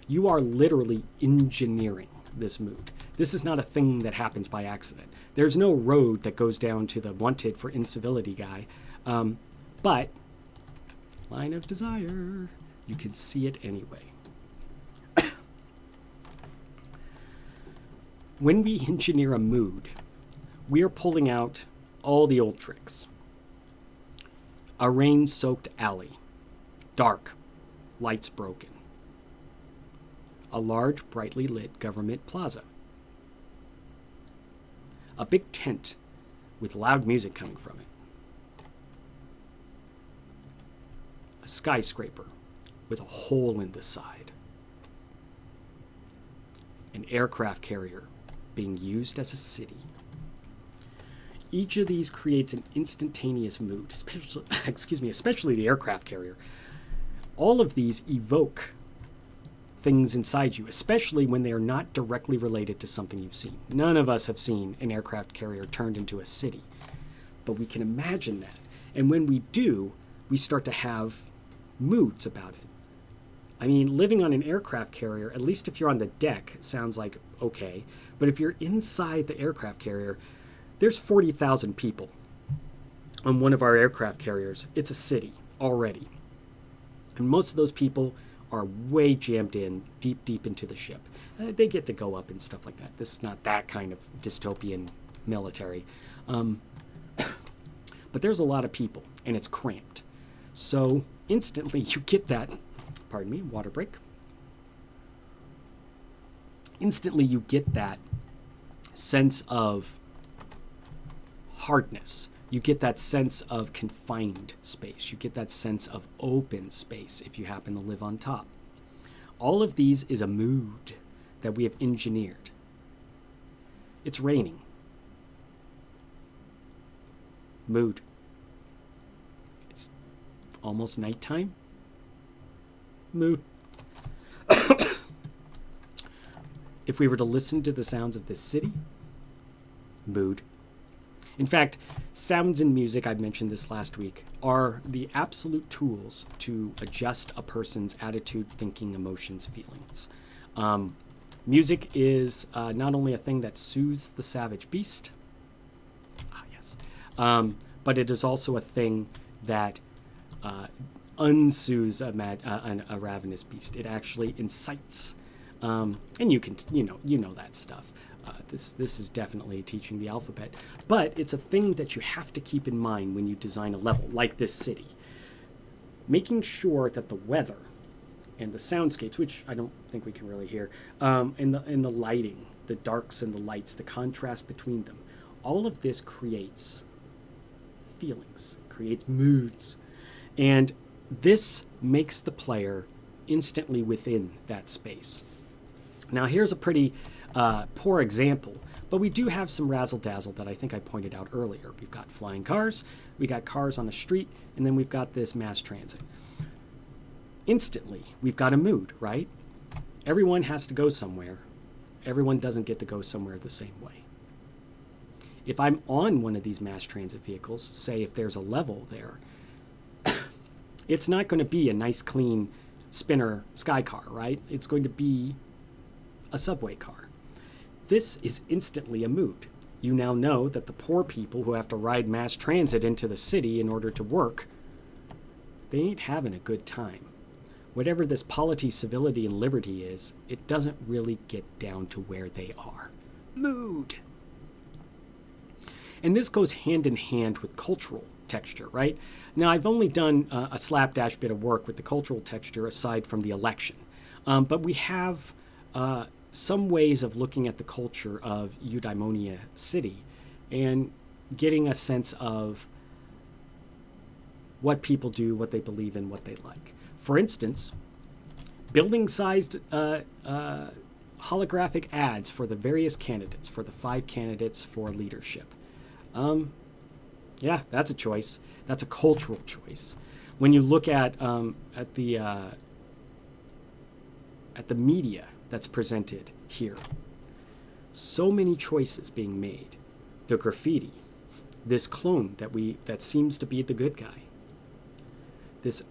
you are literally engineering this mood. This is not a thing that happens by accident. There's no road that goes down to the wanted for incivility guy. But line of desire, you can see it anyway. When we engineer a mood, we are pulling out all the old tricks. A rain-soaked alley, dark, lights broken. A large, brightly lit government plaza. A big tent with loud music coming from it. A skyscraper with a hole in the side. An aircraft carrier being used as a city. Each of these creates an instantaneous mood, especially the aircraft carrier. All of these evoke things inside you, especially when they are not directly related to something you've seen. None of us have seen an aircraft carrier turned into a city, but we can imagine that. And when we do, we start to have moods about it. I mean, living on an aircraft carrier, at least if you're on the deck, sounds like okay. But if you're inside the aircraft carrier, there's 40,000 people on one of our aircraft carriers. It's a city already. And most of those people are way jammed in, deep into the ship. They get to go up and stuff like that. This is not that kind of dystopian military. But there's a lot of people, and it's cramped. So instantly you get that, pardon me, water break. Instantly you get that sense of hardness. You get that sense of confined space. You get that sense of open space if you happen to live on top. All of these is a mood that we have engineered. It's raining. Mood. It's almost nighttime. Mood. If we were to listen to the sounds of this city, mood. In fact, sounds and music, I mentioned this last week, are the absolute tools to adjust a person's attitude, thinking, emotions, feelings. Music is not only a thing that soothes the savage beast, yes, but it is also a thing that unsoothes a ravenous beast. It actually incites, and you know that stuff. This is definitely teaching the alphabet, but it's a thing that you have to keep in mind when you design a level like this city. Making sure that the weather and the soundscapes, which I don't think we can really hear, and the lighting, the darks and the lights, the contrast between them, all of this creates feelings, creates moods, and this makes the player instantly within that space. Now here's a pretty poor example, but we do have some razzle-dazzle that I think I pointed out earlier. We've got flying cars, we got cars on a street, and then we've got this mass transit. Instantly, we've got a mood, right? Everyone has to go somewhere. Everyone doesn't get to go somewhere the same way. If I'm on one of these mass transit vehicles, say if there's a level there, it's not going to be a nice, clean spinner sky car, right? It's going to be a subway car. This is instantly a mood. You now know that the poor people who have to ride mass transit into the city in order to work, they ain't having a good time. Whatever this polity, civility, and liberty is, it doesn't really get down to where they are. Mood. And this goes hand in hand with cultural texture, right? Now, I've only done a slapdash bit of work with the cultural texture aside from the election. But we have some ways of looking at the culture of Eudaimonia City and getting a sense of what people do, what they believe in, what they like. For instance, building-sized holographic ads for the various candidates, for the 5 candidates for leadership. Yeah, that's a choice. That's a cultural choice. When you look at the media that's presented here, so many choices being made. The graffiti, this clone that seems to be the good guy, this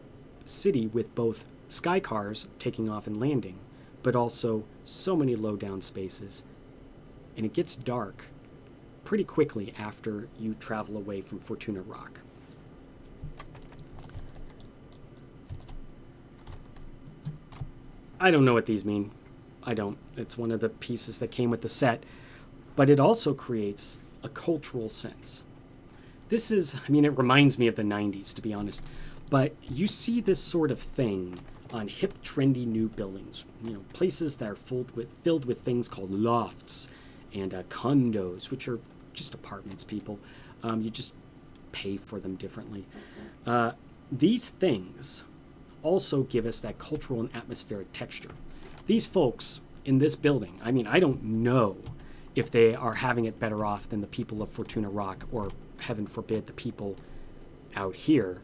city with both sky cars taking off and landing, but also so many low down spaces, and it gets dark pretty quickly after you travel away from Fortuna Rock. I don't know what these mean. I don't. It's one of the pieces that came with the set, but it also creates a cultural sense. This is, I mean, it reminds me of the 90s, to be honest, but you see this sort of thing on hip, trendy new buildings, places that are filled with things called lofts and condos, which are just apartments, people. You just pay for them differently. These things also give us that cultural and atmospheric texture. These folks in this building, I mean, I don't know if they are having it better off than the people of Fortuna Rock, or heaven forbid, the people out here.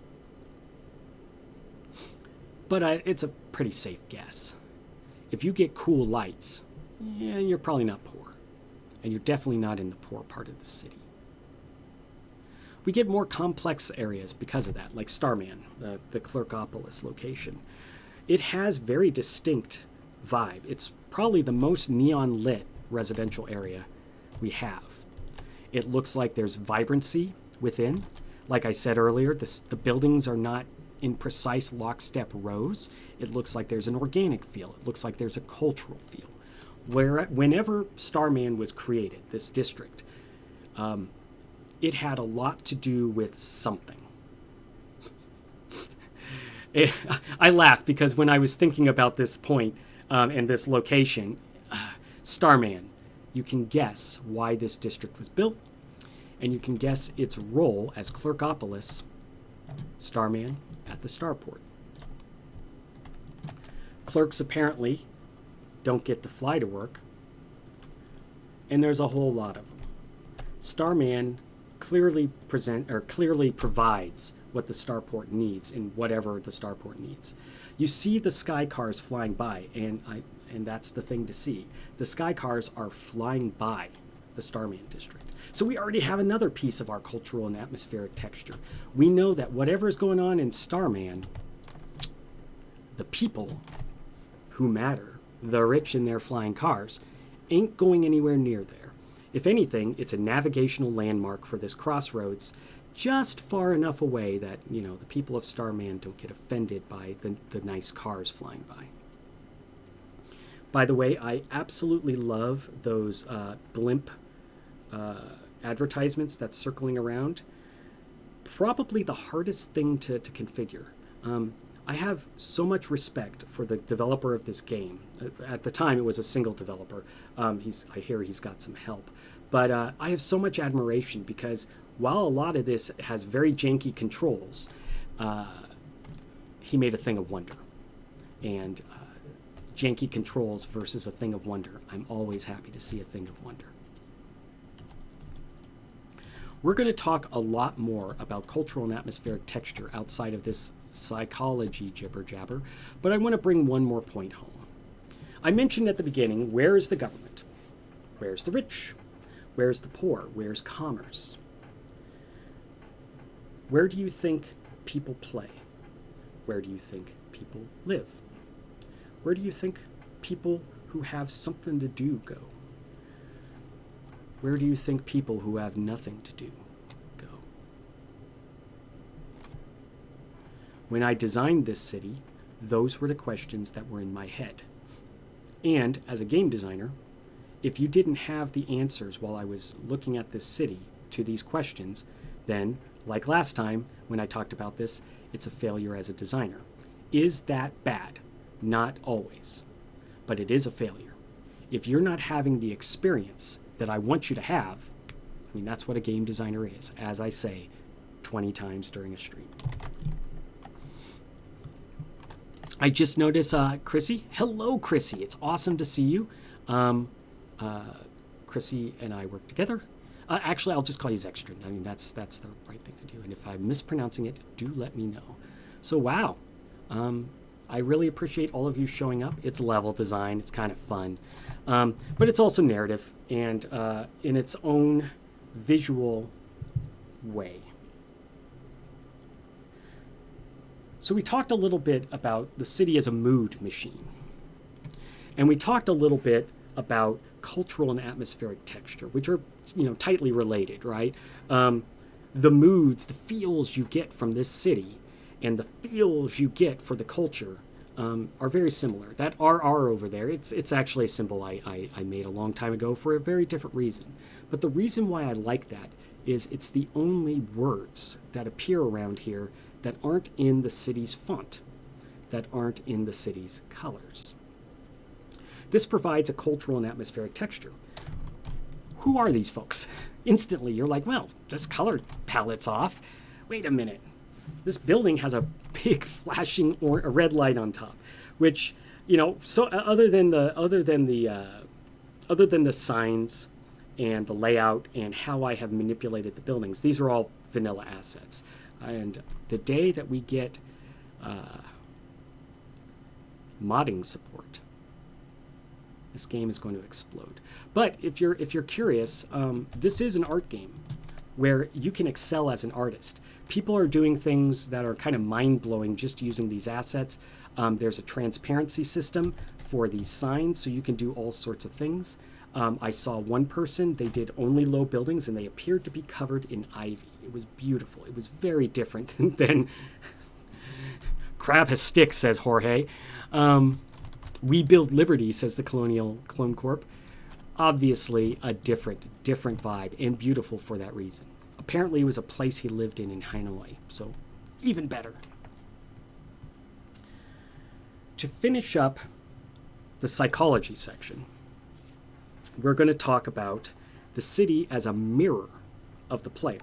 But it's a pretty safe guess. If you get cool lights, yeah, you're probably not poor. And you're definitely not in the poor part of the city. We get more complex areas because of that, like Starman, the Clerkopolis location. It has very distinct vibe. It's probably the most neon lit residential area we have. It looks like there's vibrancy within. Like I said earlier, the buildings are not in precise lockstep rows. It looks like there's an organic feel. It looks like there's a cultural feel. Whenever Starman was created, this district, it had a lot to do with something. I laugh because when I was thinking about this point and this location, Starman, you can guess why this district was built, and you can guess its role as Clerkopolis, Starman at the starport. Clerks apparently don't get to fly to work, and there's a whole lot of them. Starman clearly provides what the starport needs and whatever the starport needs. You see the sky cars flying by, and and that's the thing to see. The sky cars are flying by the Starman district. So we already have another piece of our cultural and atmospheric texture. We know that whatever is going on in Starman, the people who matter, the rich in their flying cars, ain't going anywhere near there. If anything, it's a navigational landmark for this crossroads, just far enough away that, you know, the people of Starman don't get offended by the nice cars flying by. By the way, I absolutely love those blimp advertisements that's circling around. Probably the hardest thing to configure. I have so much respect for the developer of this game. At the time, it was a single developer. I hear he's got some help. But I have so much admiration because while a lot of this has very janky controls, he made a thing of wonder. And janky controls versus a thing of wonder. I'm always happy to see a thing of wonder. We're going to talk a lot more about cultural and atmospheric texture outside of this psychology jibber jabber, but I want to bring one more point home. I mentioned at the beginning, where is the government? Where's the rich? Where's the poor? Where's commerce? Where do you think people play? Where do you think people live? Where do you think people who have something to do go? Where do you think people who have nothing to do go? When I designed this city, those were the questions that were in my head. And as a game designer, if you didn't have the answers while I was looking at this city to these questions, then, like last time when I talked about this, it's a failure as a designer. Is that bad? Not always, but it is a failure. If you're not having the experience that I want you to have, I mean, that's what a game designer is, as I say 20 times during a stream. I just noticed Chrissy. Hello, Chrissy. It's awesome to see you. Chrissy and I work together. Actually, I'll just call you Zextrin. I mean, that's the right thing to do. And if I'm mispronouncing it, do let me know. So, wow. I really appreciate all of you showing up. It's level design. It's kind of fun. But it's also narrative and in its own visual way. So we talked a little bit about the city as a mood machine. And we talked a little bit about cultural and atmospheric texture, which are, tightly related, right? The moods, the feels you get from this city and the feels you get for the culture are very similar. That RR over there, it's actually a symbol I made a long time ago for a very different reason. But the reason why I like that is it's the only words that appear around here that aren't in the city's font, that aren't in the city's colors. This provides a cultural and atmospheric texture. Who are these folks? Instantly, you're like, well, this color palette's off. Wait a minute. This building has a big flashing a red light on top, which, so other than the signs and the layout and how I have manipulated the buildings, these are all vanilla assets. And the day that we get modding support, this game is going to explode. But if you're curious, this is an art game where you can excel as an artist. People are doing things that are kind of mind-blowing just using these assets. There's a transparency system for these signs, so you can do all sorts of things. I saw one person, they did only low buildings, and they appeared to be covered in ivy. It was beautiful. It was very different than Crab has sticks, says Jorge. We build liberty, says the Colonial Clone Corp. Obviously a different vibe, and beautiful for that reason. Apparently it was a place he lived in Hanoi, so even better. To finish up the psychology section, we're going to talk about the city as a mirror of the player.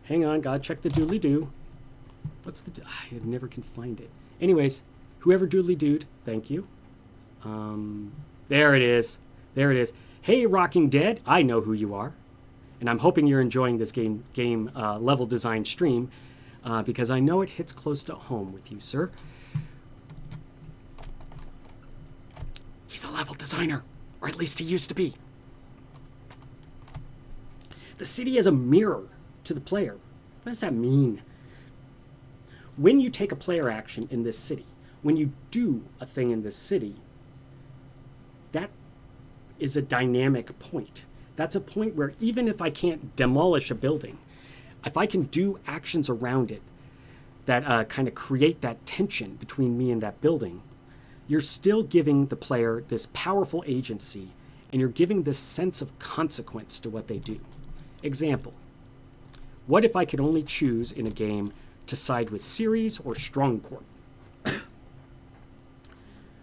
Hang on, gotta check the doodly-doo. What's the... I never can find it. Anyways, whoever doodly-dooed, thank you. There it is. There it is. Hey, Rocking Dead, I know who you are. And I'm hoping you're enjoying this game level design stream because I know it hits close to home with you, sir. He's a level designer, or at least he used to be. The city is a mirror to the player. What does that mean? When you take a player action in this city, when you do a thing in this city, that is a dynamic point. That's a point where even if I can't demolish a building, if I can do actions around it that kind of create that tension between me and that building, you're still giving the player this powerful agency, and you're giving this sense of consequence to what they do. Example, what if I could only choose in a game to side with Ceres or Strong Corp?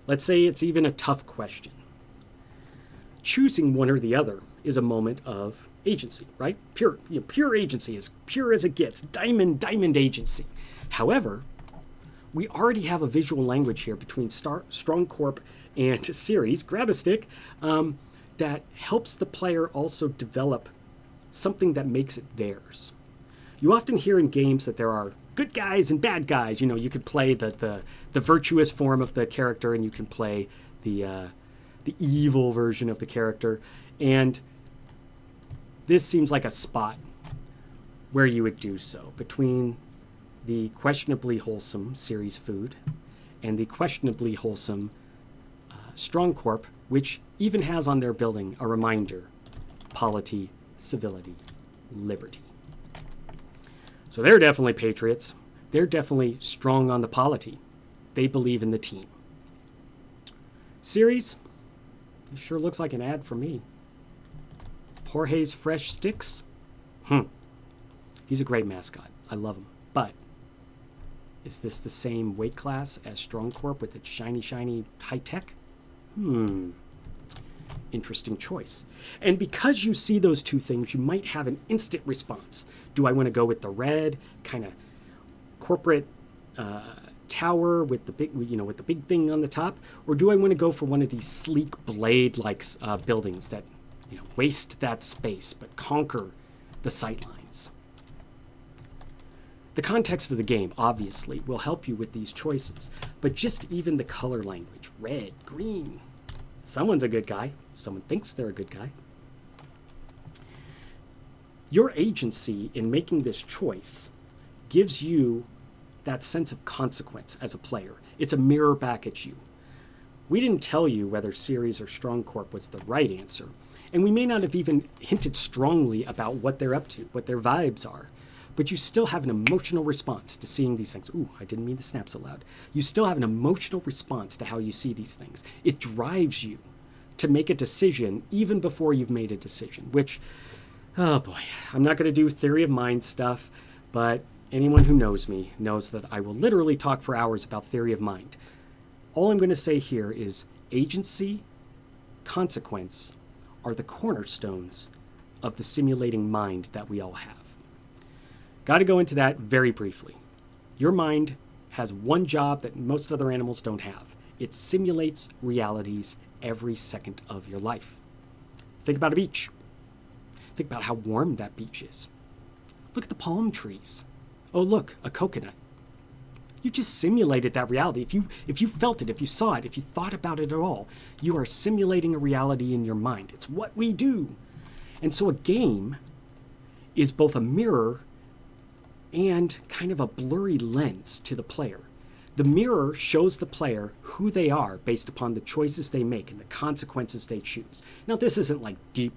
Let's say it's even a tough question. Choosing one or the other is a moment of agency, right? Pure agency, as pure as it gets. Diamond agency. However, we already have a visual language here between Strong Corp and Ceres, grab a stick, that helps the player also develop something that makes it theirs. You often hear in games that there are good guys and bad guys. You know, you could play the virtuous form of the character, and you can play the evil version of the character. And this seems like a spot where you would do so, between the questionably wholesome Ceres food and the questionably wholesome Strong Corp, which even has on their building a reminder: polity, civility, liberty. So they're definitely patriots. They're definitely strong on the polity. They believe in the team. Ceres, it sure looks like an ad for me. Jorge's Fresh Sticks? He's a great mascot. I love him. But is this the same weight class as Strong Corp with its shiny high tech? Interesting choice. And because you see those two things, you might have an instant response. Do I want to go with the red kind of corporate tower with the big thing on the top, or do I want to go for one of these sleek blade-like buildings that waste that space but conquer the sightlines? The context of the game, obviously, will help you with these choices, but just even the color language, red, green. Someone's a good guy. Someone thinks they're a good guy. Your agency in making this choice gives you that sense of consequence as a player. It's a mirror back at you. We didn't tell you whether Ceres or Strong Corp was the right answer, and we may not have even hinted strongly about what they're up to, what their vibes are. But you still have an emotional response to seeing these things. Ooh, I didn't mean to snap so loud. You still have an emotional response to how you see these things. It drives you to make a decision even before you've made a decision, which, oh boy, I'm not going to do theory of mind stuff, but anyone who knows me knows that I will literally talk for hours about theory of mind. All I'm going to say here is agency, consequence are the cornerstones of the simulating mind that we all have. Got to go into that very briefly. Your mind has one job that most other animals don't have. It simulates realities every second of your life. Think about a beach. Think about how warm that beach is. Look at the palm trees. Oh, look, a coconut. You just simulated that reality. If you felt it, if you saw it, if you thought about it at all, you are simulating a reality in your mind. It's what we do. And so a game is both a mirror and kind of a blurry lens to the player. The mirror shows the player who they are based upon the choices they make and the consequences they choose. Now, this isn't like deep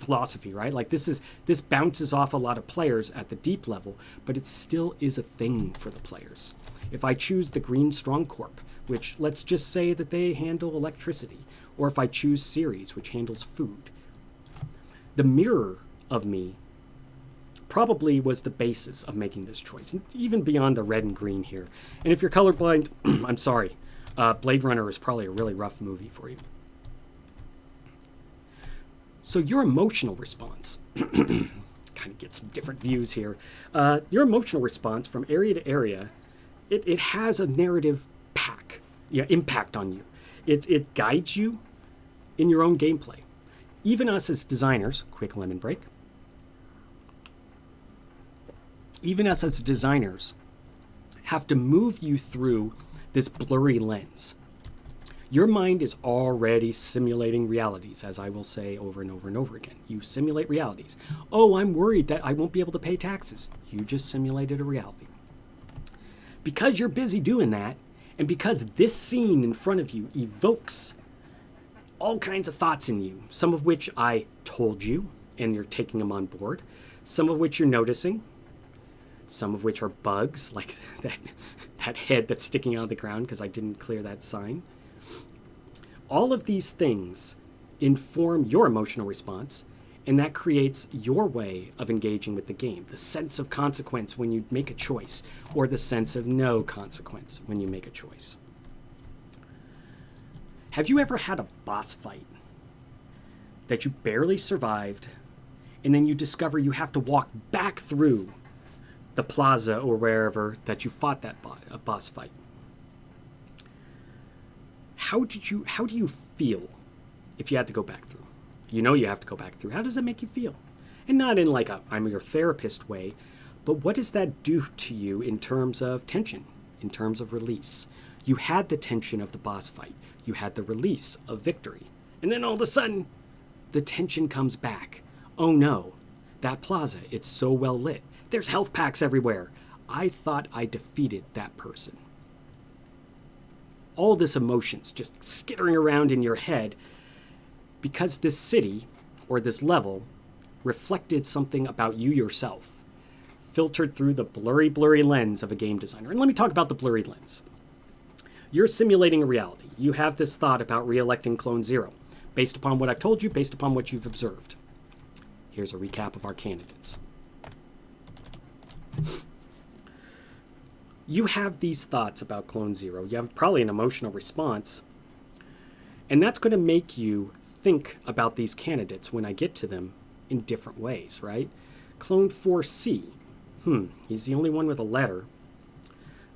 philosophy, right? Like this bounces off a lot of players at the deep level, but it still is a thing for the players. If I choose the green Strong Corp, which let's just say that they handle electricity, or if I choose Ceres, which handles food, the mirror of me probably was the basis of making this choice, even beyond the red and green here. And if you're colorblind, I'm sorry. Blade Runner is probably a really rough movie for you. So your emotional response, kind of get some different views here. Your emotional response from area to area, it has a narrative impact on you. It guides you in your own gameplay. Even us as designers, quick lemon break, even us as designers have to move you through this blurry lens. Your mind is already simulating realities, as I will say over and over and over again. You simulate realities. Oh, I'm worried that I won't be able to pay taxes. You just simulated a reality. Because you're busy doing that, and because this scene in front of you evokes all kinds of thoughts in you, some of which I told you, and you're taking them on board, some of which you're noticing, some of which are bugs, like that head that's sticking out of the ground because I didn't clear that sign. All of these things inform your emotional response, and that creates your way of engaging with the game. The sense of consequence when you make a choice, or the sense of no consequence when you make a choice. Have you ever had a boss fight that you barely survived, and then you discover you have to walk back through the plaza or wherever that you fought that boss fight? How do you feel if you had to go back through? You know you have to go back through. How does that make you feel? And not in like a I'm your therapist way, but what does that do to you in terms of tension, in terms of release? You had the tension of the boss fight. You had the release of victory. And then all of a sudden, the tension comes back. Oh no, that plaza, it's so well lit. There's health packs everywhere. I thought I defeated that person. All this emotions just skittering around in your head because this city or this level reflected something about you yourself, filtered through the blurry lens of a game designer. And let me talk about the blurry lens. You're simulating a reality. You have this thought about re-electing Clone Zero, based upon what I've told you, based upon what you've observed. Here's a recap of our candidates. You have these thoughts about Clone Zero. You have probably an emotional response, and that's going to make you think about these candidates when I get to them in different ways, right? Clone 4C, he's the only one with a letter.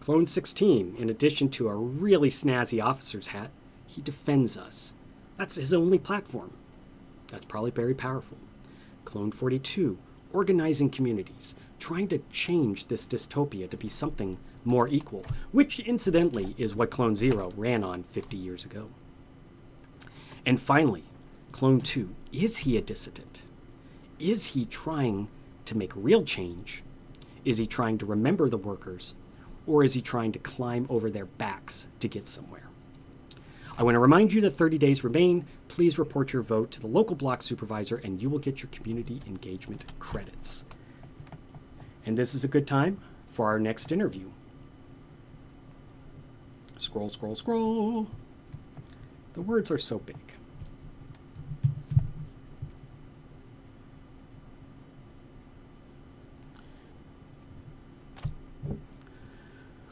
Clone 16, in addition to a really snazzy officer's hat, he defends us. That's his only platform. That's probably very powerful. Clone 42, organizing communities, trying to change this dystopia to be something more equal, which incidentally is what Clone Zero ran on 50 years ago. And finally, Clone 2, is he a dissident? Is he trying to make real change? Is he trying to remember the workers? Or is he trying to climb over their backs to get somewhere? I want to remind you that 30 days remain. Please report your vote to the local block supervisor and you will get your community engagement credits. And this is a good time for our next interview. Scroll, scroll, scroll. The words are so big.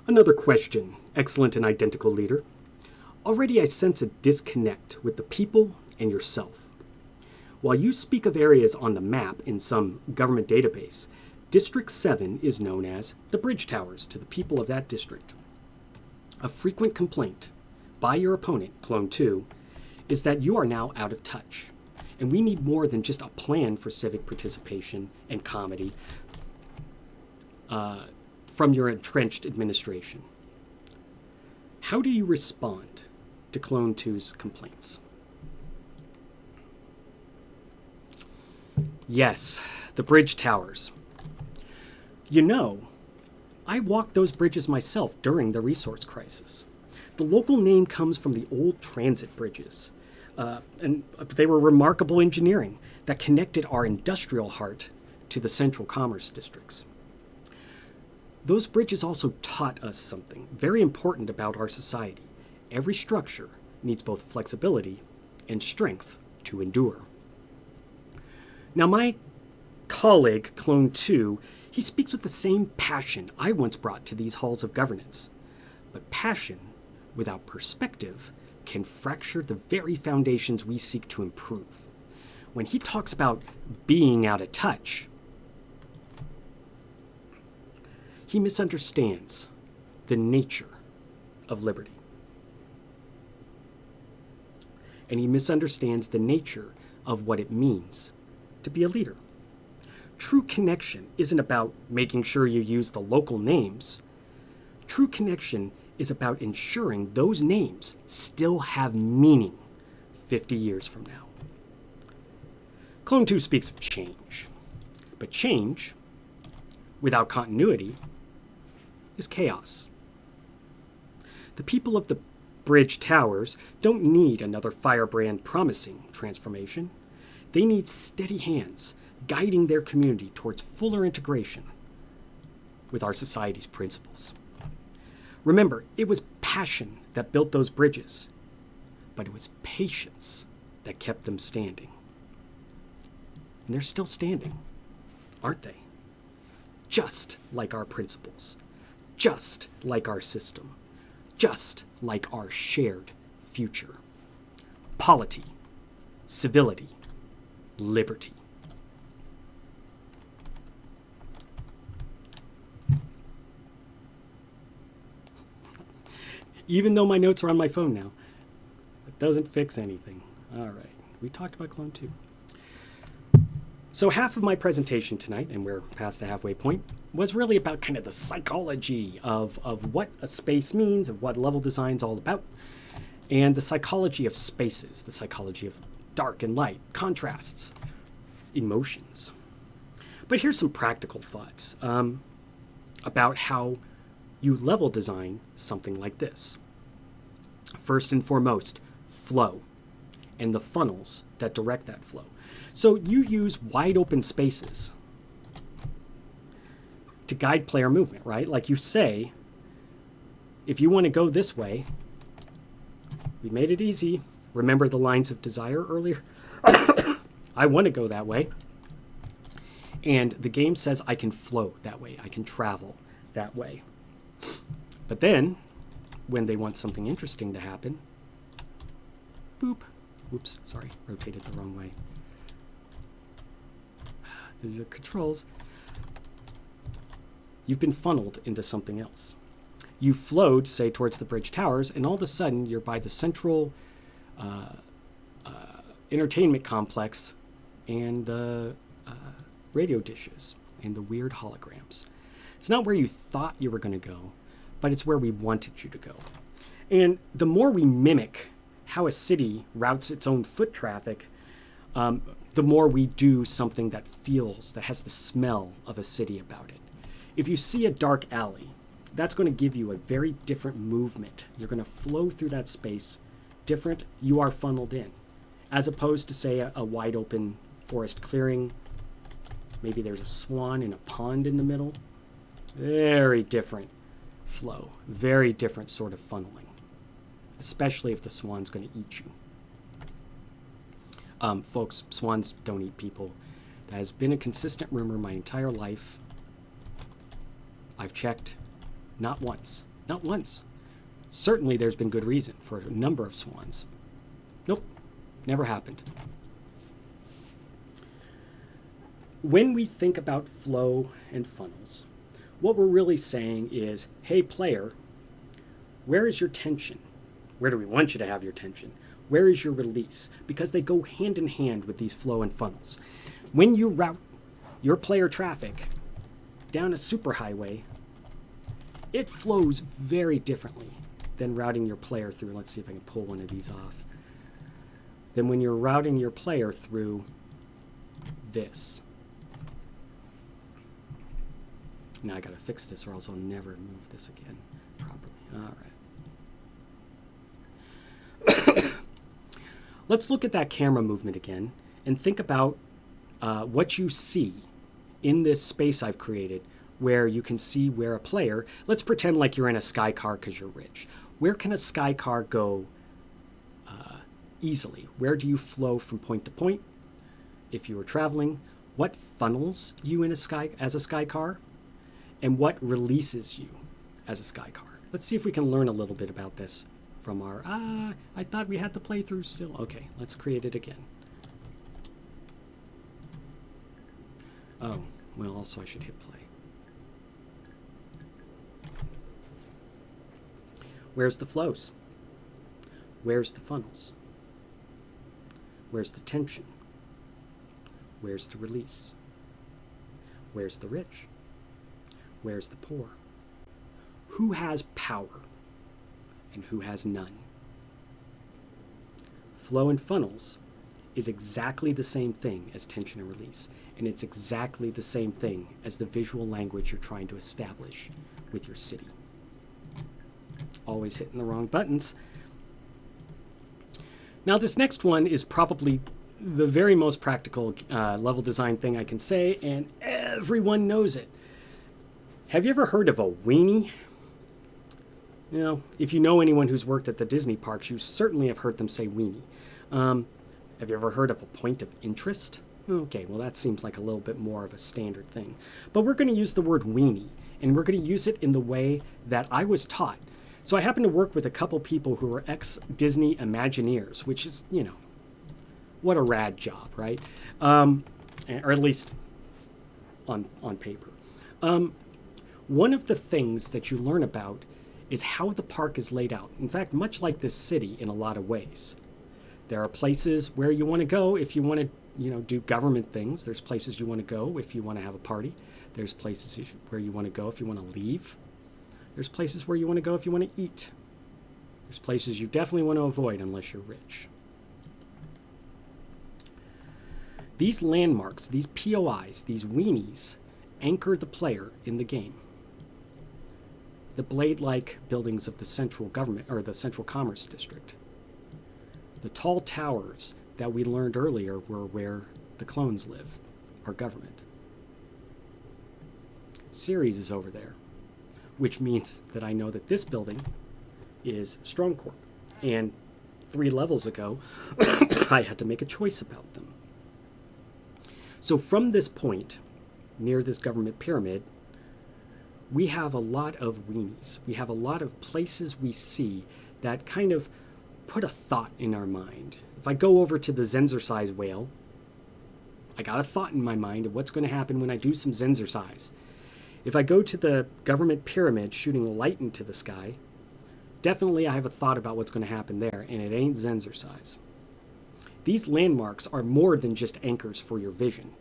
Another question, excellent and identical leader. Already I sense a disconnect with the people and yourself. While you speak of areas on the map in some government database, District 7 is known as the bridge towers to the people of that district. A frequent complaint by your opponent, Clone 2, is that you are now out of touch, and we need more than just a plan for civic participation and comedy from your entrenched administration. How do you respond to Clone 2's complaints? Yes, the bridge towers. You know, I walked those bridges myself during the resource crisis. The local name comes from the old transit bridges, and they were remarkable engineering that connected our industrial heart to the central commerce districts. Those bridges also taught us something very important about our society. Every structure needs both flexibility and strength to endure. Now, my colleague, Clone 2, he speaks with the same passion I once brought to these halls of governance. But passion without perspective can fracture the very foundations we seek to improve. When he talks about being out of touch, he misunderstands the nature of liberty. And he misunderstands the nature of what it means to be a leader. True connection isn't about making sure you use the local names. True connection is about ensuring those names still have meaning 50 years from now. Clone 2 speaks of change, but change, without continuity, is chaos. The people of the Bridge Towers don't need another firebrand promising transformation. They need steady hands guiding their community towards fuller integration with our society's principles. Remember, it was passion that built those bridges, but it was patience that kept them standing. And they're still standing, aren't they? Just like our principles, just like our system, just like our shared future. Polity, civility, liberty. Even though my notes are on my phone now, it doesn't fix anything. All right, we talked about Clone 2. So half of my presentation tonight, and we're past the halfway point, was really about kind of the psychology of what a space means, of what level design's all about, and the psychology of spaces, the psychology of dark and light, contrasts, emotions. But here's some practical thoughts about how you level design something like this. First and foremost, flow, and the funnels that direct that flow. So you use wide open spaces to guide player movement, right? Like you say, if you want to go this way, we made it easy. Remember the lines of desire earlier? I want to go that way. And the game says I can flow that way. I can travel that way. But then, when they want something interesting to happen, boop. Oops, sorry, rotated the wrong way. These are controls. You've been funneled into something else. You flowed, say, towards the Bridge Towers, and all of a sudden you're by the central entertainment complex and the radio dishes and the weird holograms. It's not where you thought you were going to go, but it's where we wanted you to go. And the more we mimic how a city routes its own foot traffic, the more we do something that has the smell of a city about it. If you see a dark alley, that's going to give you a very different movement. You're going to flow through that space different. You are funneled in. As opposed to, say, a wide open forest clearing. Maybe there's a swan in a pond in the middle. Very different flow. Very different sort of funneling. Especially if the swan's going to eat you. Folks, swans don't eat people. That has been a consistent rumor my entire life. I've checked. Not once. Not once. Certainly there's been good reason for a number of swans. Nope. Never happened. When we think about flow and funnels, what we're really saying is, hey player, where is your tension? Where do we want you to have your tension? Where is your release? Because they go hand in hand with these flow and funnels. When you route your player traffic down a superhighway, it flows very differently than routing your player through, let's see if I can pull one of these off, than when you're routing your player through this. Now I gotta fix this or else I'll never move this again properly. All right. Let's look at that camera movement again and think about what you see in this space I've created where you can see where a player, let's pretend like you're in a sky car because you're rich. Where can a sky car go easily? Where do you flow from point to point? If you were traveling, what funnels you in as a sky car? And what releases you as a sky car? Let's see if we can learn a little bit about this from our, I thought we had the playthrough still. Okay, let's create it again. Oh, well, also I should hit play. Where's the flows? Where's the funnels? Where's the tension? Where's the release? Where's the rich? Where's the poor? Who has power and who has none. Flow and funnels is exactly the same thing as tension and release, and it's exactly the same thing as the visual language you're trying to establish with your city. Always hitting the wrong buttons. Now this next one is probably the very most practical level design thing I can say, and everyone knows it. Have you ever heard of a weenie? You know, if you know anyone who's worked at the Disney parks, you certainly have heard them say weenie. Have you ever heard of a point of interest? Okay, well that seems like a little bit more of a standard thing. But we're going to use the word weenie, and we're going to use it in the way that I was taught. So I happen to work with a couple people who are ex-Disney Imagineers, which is, you know, what a rad job, right? Or at least on paper. One of the things that you learn about is how the park is laid out. In fact, much like this city in a lot of ways. There are places where you want to go if you want to, you know, do government things. There's places you want to go if you want to have a party. There's places where you want to go if you want to leave. There's places where you want to go if you want to eat. There's places you definitely want to avoid unless you're rich. These landmarks, these POIs, these weenies, anchor the player in the game. The blade-like buildings of the central government, or the Central Commerce District. The tall towers that we learned earlier were where the clones live, our government. Ceres is over there, which means that I know that this building is Strongcorp. And 3 levels ago, I had to make a choice about them. So from this point, near this government pyramid, we have a lot of weenies. We have a lot of places we see that kind of put a thought in our mind. If I go over to the Zenzercise whale, I got a thought in my mind of what's going to happen when I do some Zenzercise. If I go to the government pyramid shooting light into the sky, definitely I have a thought about what's going to happen there, and it ain't Zenzercise. These landmarks are more than just anchors for your vision,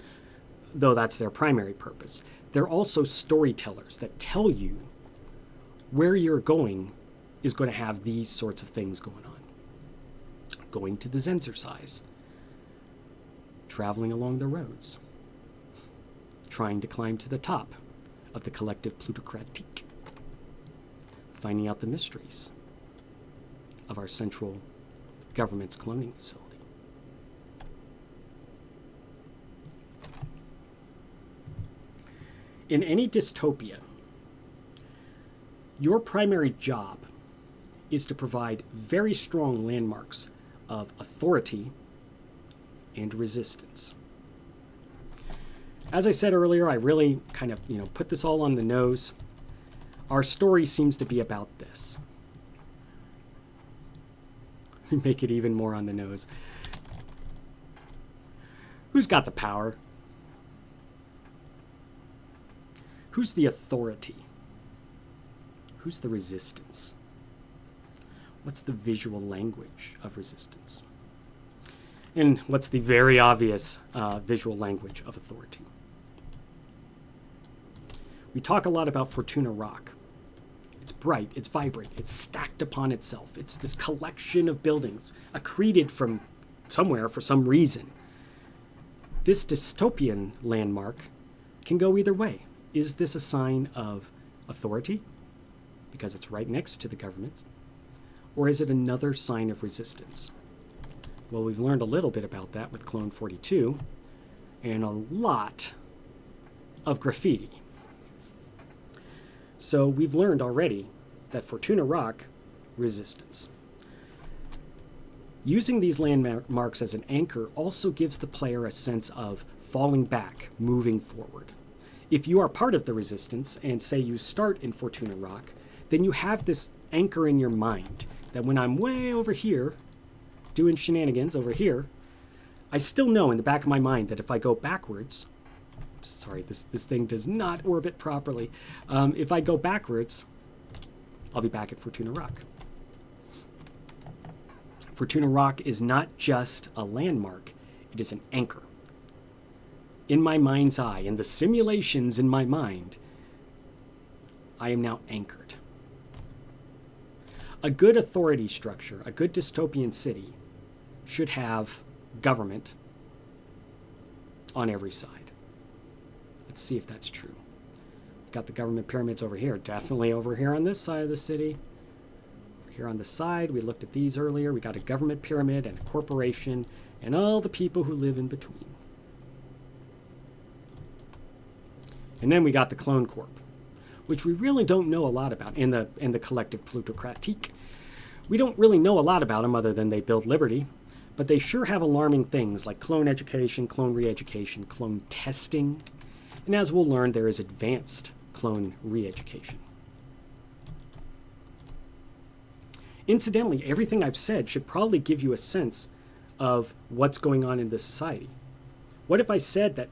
though that's their primary purpose. They're also storytellers that tell you where you're going is going to have these sorts of things going on. Going to the Zenzercise, traveling along the roads, trying to climb to the top of the collective plutocratique, finding out the mysteries of our central government's cloning facility. In any dystopia, your primary job is to provide very strong landmarks of authority and resistance. As I said earlier, I really kind of, put this all on the nose. Our story seems to be about this. Make it even more on the nose. Who's got the power? Who's the authority? Who's the resistance? What's the visual language of resistance? And what's the very obvious visual language of authority? We talk a lot about Fortuna Rock. It's bright, it's vibrant, it's stacked upon itself. It's this collection of buildings, accreted from somewhere for some reason. This dystopian landmark can go either way. Is this a sign of authority, because it's right next to the government, or is it another sign of resistance? Well, we've learned a little bit about that with Clone 42, and a lot of graffiti. So we've learned already that Fortuna Rock, resistance. Using these landmarks as an anchor also gives the player a sense of falling back, moving forward. If you are part of the resistance, and say you start in Fortuna Rock, then you have this anchor in your mind that when I'm way over here, doing shenanigans over here, I still know in the back of my mind that if I go backwards, sorry, this thing does not orbit properly. If I go backwards, I'll be back at Fortuna Rock. Fortuna Rock is not just a landmark, it is an anchor. In my mind's eye, in the simulations in my mind, I am now anchored. A good authority structure, a good dystopian city, should have government on every side. Let's see if that's true. Got the government pyramids over here. Definitely over here on this side of the city. Over here on the side, we looked at these earlier. We got a government pyramid and a corporation and all the people who live in between. And then we got the Clone Corp, which we really don't know a lot about in the collective plutocratique. We don't really know a lot about them other than they build liberty, but they sure have alarming things like clone education, clone re-education, clone testing, and as we'll learn, there is advanced clone re-education. Incidentally, everything I've said should probably give you a sense of what's going on in this society. What if I said that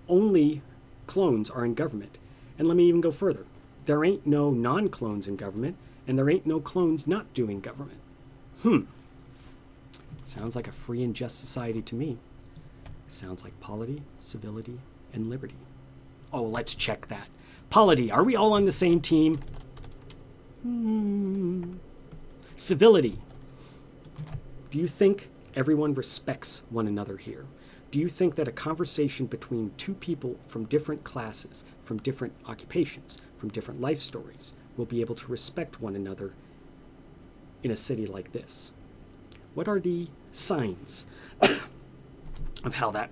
only clones are in government? And let me even go further. There ain't no non-clones in government, and there ain't no clones not doing government. Sounds like a free and just society to me. Sounds like polity, civility, and liberty. Oh, let's check that. Polity, are we all on the same team? Civility. Do you think everyone respects one another here? Do you think that a conversation between two people from different classes, from different occupations, from different life stories, will be able to respect one another in a city like this? What are the signs of how that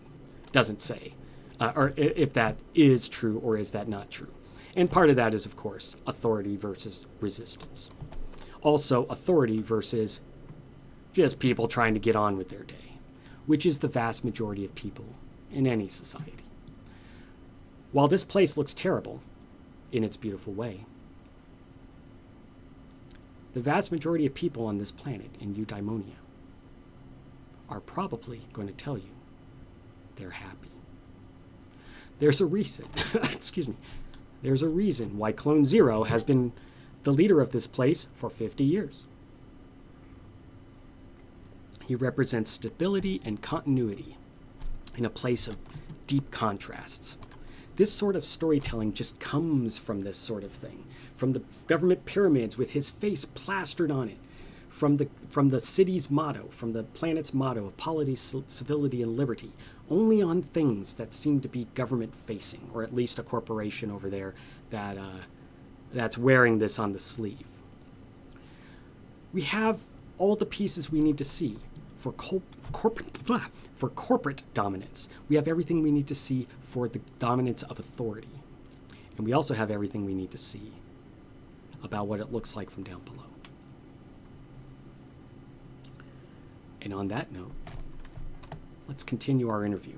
doesn't say? Or if that is true or is that not true? And part of that is, of course, authority versus resistance. Also, authority versus just people trying to get on with their day, which is the vast majority of people in any society. While this place looks terrible in its beautiful way, the vast majority of people on this planet in Eudaimonia are probably going to tell you they're happy. There's a reason, excuse me, there's a reason why Clone Zero has been the leader of this place for 50 years. He represents stability and continuity in a place of deep contrasts. This sort of storytelling just comes from this sort of thing, from the government pyramids with his face plastered on it, from the city's motto, from the planet's motto of polity, civility, and liberty, only on things that seem to be government-facing, or at least a corporation over there that's wearing this on the sleeve. We have all the pieces we need to see for corporate dominance. We have everything we need to see for the dominance of authority. And we also have everything we need to see about what it looks like from down below. And on that note, let's continue our interview.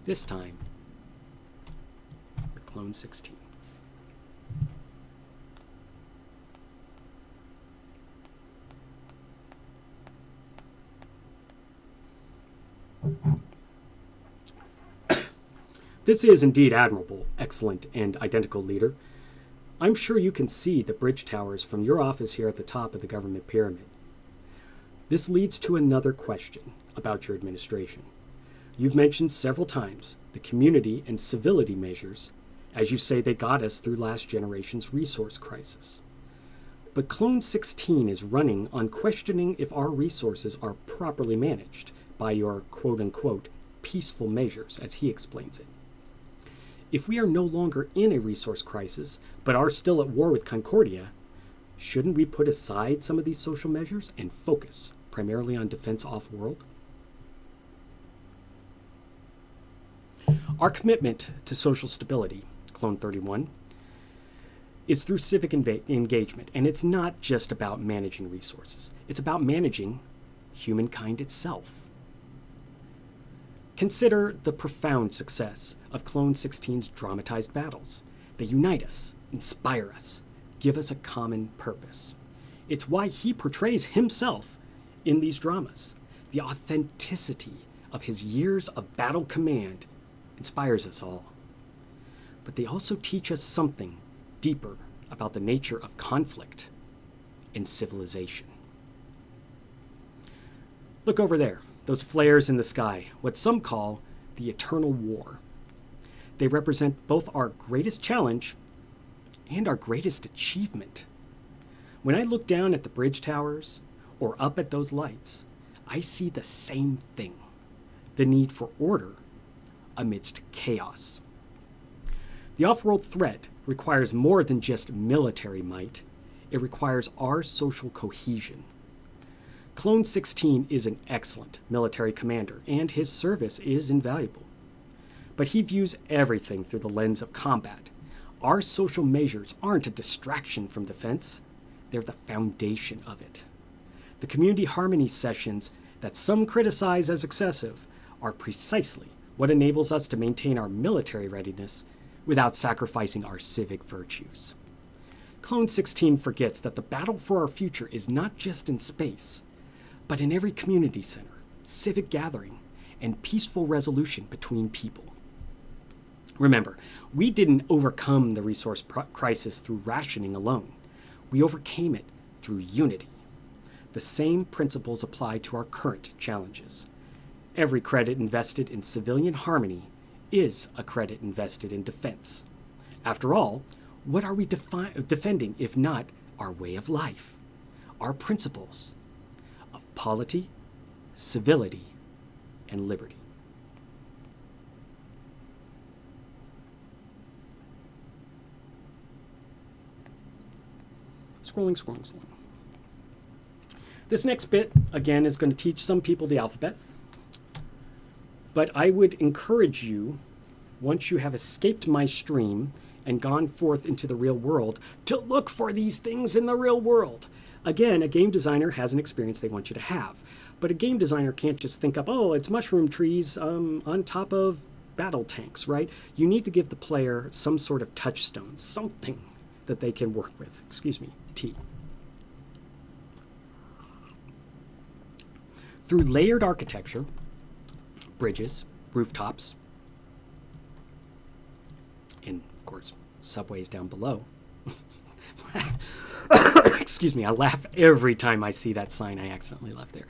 This time with Clone 16. This is indeed admirable, excellent, and identical leader. I'm sure you can see the bridge towers from your office here at the top of the government pyramid. This leads to another question about your administration. You've mentioned several times the community and civility measures, as you say they got us through last generation's resource crisis. But Clone 16 is running on questioning if our resources are properly managed by your quote-unquote peaceful measures, as he explains it. If we are no longer in a resource crisis, but are still at war with Concordia, shouldn't we put aside some of these social measures and focus primarily on defense off-world? Our commitment to social stability, Clone 31, is through civic engagement, and it's not just about managing resources. It's about managing humankind itself. Consider the profound success of Clone 16's dramatized battles. They unite us, inspire us, give us a common purpose. It's why he portrays himself in these dramas. The authenticity of his years of battle command inspires us all. But they also teach us something deeper about the nature of conflict and civilization. Look over there, those flares in the sky, what some call the eternal war. They represent both our greatest challenge and our greatest achievement. When I look down at the bridge towers or up at those lights, I see the same thing, the need for order amidst chaos. The off-world threat requires more than just military might. It requires our social cohesion. Clone 16 is an excellent military commander, and his service is invaluable. But he views everything through the lens of combat. Our social measures aren't a distraction from defense. They're the foundation of it. The community harmony sessions that some criticize as excessive are precisely what enables us to maintain our military readiness without sacrificing our civic virtues. Clone 16 forgets that the battle for our future is not just in space, but in every community center, civic gathering, and peaceful resolution between people. Remember, we didn't overcome the resource crisis through rationing alone. We overcame it through unity. The same principles apply to our current challenges. Every credit invested in civilian harmony is a credit invested in defense. After all, what are we defending if not our way of life, our principles of polity, civility, and liberty? Scrolling. This next bit, again, is going to teach some people the alphabet. But I would encourage you, once you have escaped my stream and gone forth into the real world, to look for these things in the real world. Again, a game designer has an experience they want you to have. But a game designer can't just think up, oh, it's mushroom trees on top of battle tanks, right? You need to give the player some sort of touchstone, something that they can work with. Excuse me, tea. Through layered architecture, bridges, rooftops, and of course, subways down below. Excuse me, I laugh every time I see that sign I accidentally left there.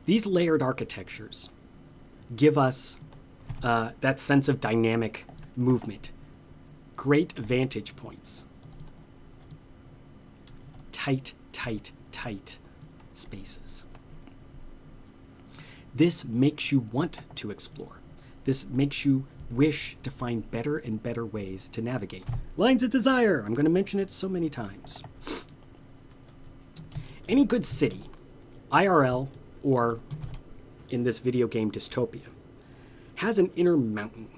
These layered architectures give us that sense of dynamic movement, great vantage points, tight spaces. This makes you want to explore. This makes you wish to find better and better ways to navigate. Lines of desire. I'm going to mention it so many times. Any good city, IRL or in this video game Dystopia, has an inner mountain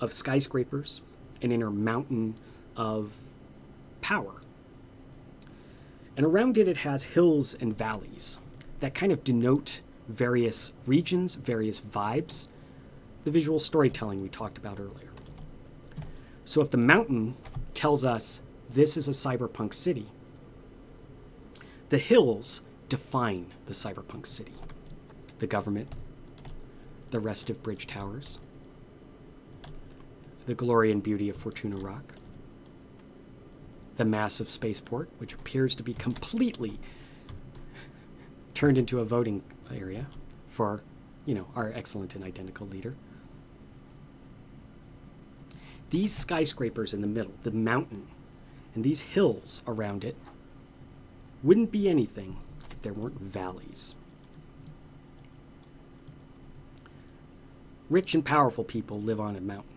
of skyscrapers, an inner mountain of power. And around it has hills and valleys that kind of denote various regions, various vibes, the visual storytelling we talked about earlier. So if the mountain tells us this is a cyberpunk city, the hills define the cyberpunk city. The government, the restive bridge towers, the glory and beauty of Fortuna Rock, the massive spaceport, which appears to be completely turned into a voting area for, our excellent and identical leader. These skyscrapers in the middle, the mountain, and these hills around it wouldn't be anything if there weren't valleys. Rich and powerful people live on a mountain.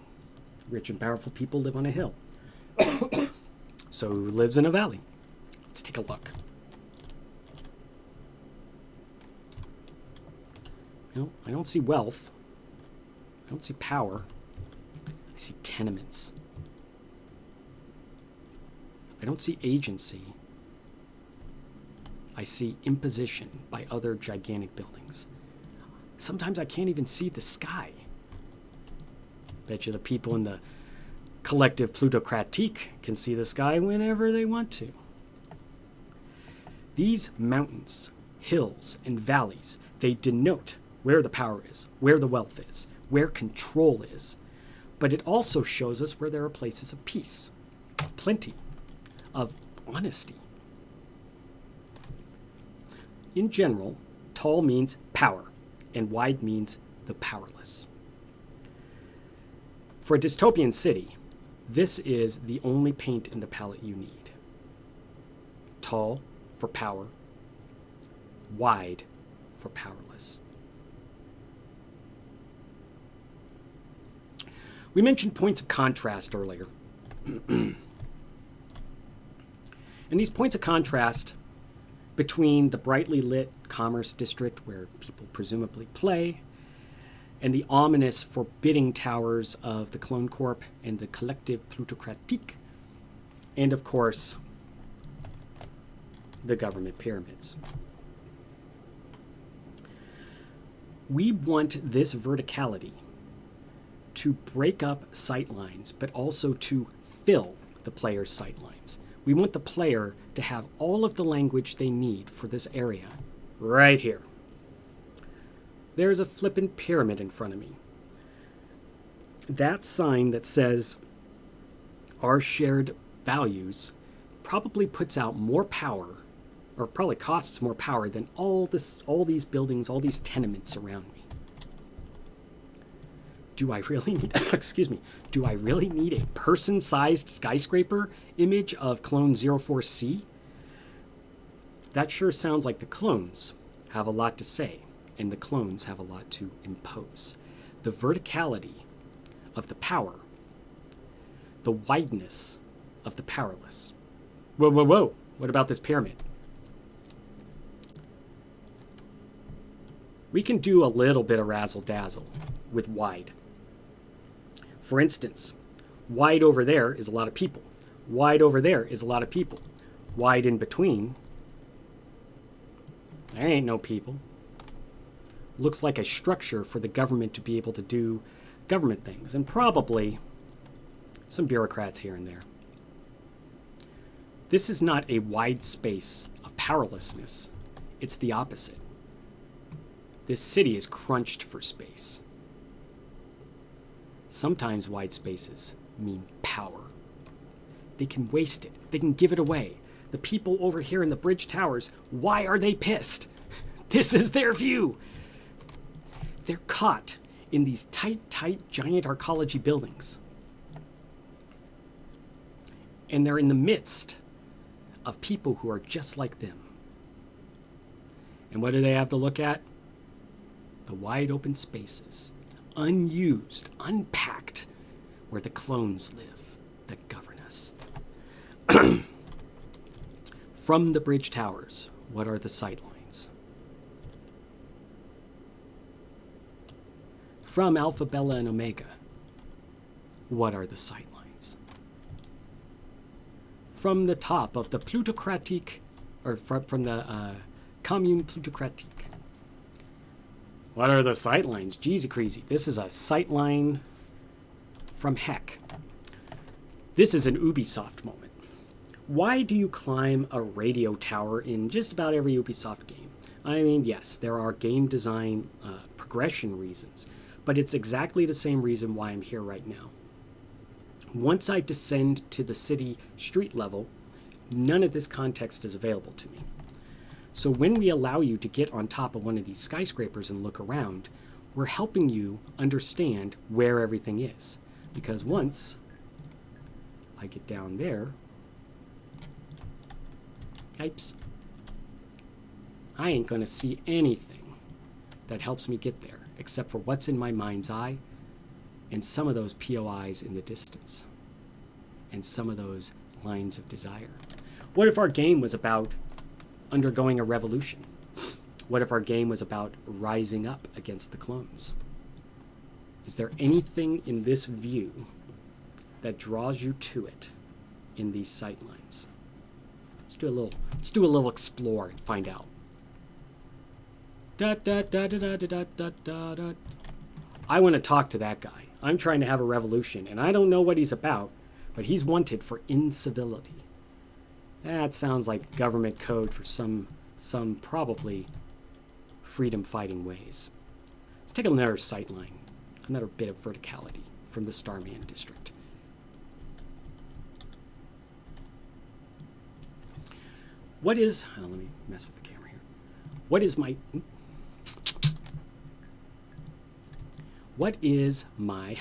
Rich and powerful people live on a hill. So who lives in a valley? Let's take a look. I don't see wealth. I don't see power. I see tenements. I don't see agency. I see imposition by other gigantic buildings. Sometimes I can't even see the sky. Bet you the people in the collective plutocratique can see the sky whenever they want to. These mountains, hills, and valleys, they denote where the power is, where the wealth is, where control is. But it also shows us where there are places of peace, of plenty, of honesty. In general, tall means power, and wide means the powerless. For a dystopian city, This is the only paint in the palette you need. Tall for power, wide for powerless. We mentioned points of contrast earlier. And these points of contrast between the brightly lit commerce district where people presumably play and the ominous, forbidding towers of the Clone Corp and the Collective Plutocratique, and of course, the government pyramids. We want this verticality to break up sightlines, but also to fill the player's sightlines. We want the player to have all of the language they need for this area right here. There's a flippin' pyramid in front of me. That sign that says our shared values probably puts out more power, or probably costs more power than all these buildings, all these tenements around me. Do I really need, excuse me, do I really need a person-sized skyscraper image of Clone 04C? That sure sounds like the clones have a lot to say, and the clones have a lot to impose. The verticality of the power, the wideness of the powerless. Whoa, whoa, whoa, what about this pyramid? We can do a little bit of razzle-dazzle with wide. For instance, wide over there is a lot of people. Wide over there is a lot of people. Wide in between, there ain't no people. Looks like a structure for the government to be able to do government things, and probably some bureaucrats here and there. This is not a wide space of powerlessness. It's the opposite. This city is crunched for space. Sometimes wide spaces mean power. They can waste it. They can give it away. The people over here in the bridge towers, why are they pissed? This is their view. They're caught in these tight, giant arcology buildings. And they're in the midst of people who are just like them. And what do they have to look at? The wide open spaces, unused, unpacked, where the clones live that govern us. From the bridge towers, what are the sightlines? From Alpha, Bella, and Omega, what are the sightlines? From the top of the plutocratique, or from the commune plutocratique, what are the sightlines? Jeezy crazy. This is a sightline from heck. This is an Ubisoft moment. Why do you climb a radio tower in just about every Ubisoft game? I mean, yes, there are game design progression reasons, but it's exactly the same reason why I'm here right now. Once I descend to the city street level, none of this context is available to me. So when we allow you to get on top of one of these skyscrapers and look around, we're helping you understand where everything is. Because once I get down there, yipes, I ain't gonna see anything that helps me get there, except for what's in my mind's eye and some of those POIs in the distance and some of those lines of desire. What if our game was about undergoing a revolution? What if our game was about rising up against the clones? Is there anything in this view that draws you to it in these sightlines? Let's do a little explore and find out. I want to talk to that guy. I'm trying to have a revolution, and I don't know what he's about, but he's wanted for incivility. That sounds like government code for some probably freedom-fighting ways. Let's take another sightline, another bit of verticality from the Starman district. What is... let me mess with the camera here. What is my... What is my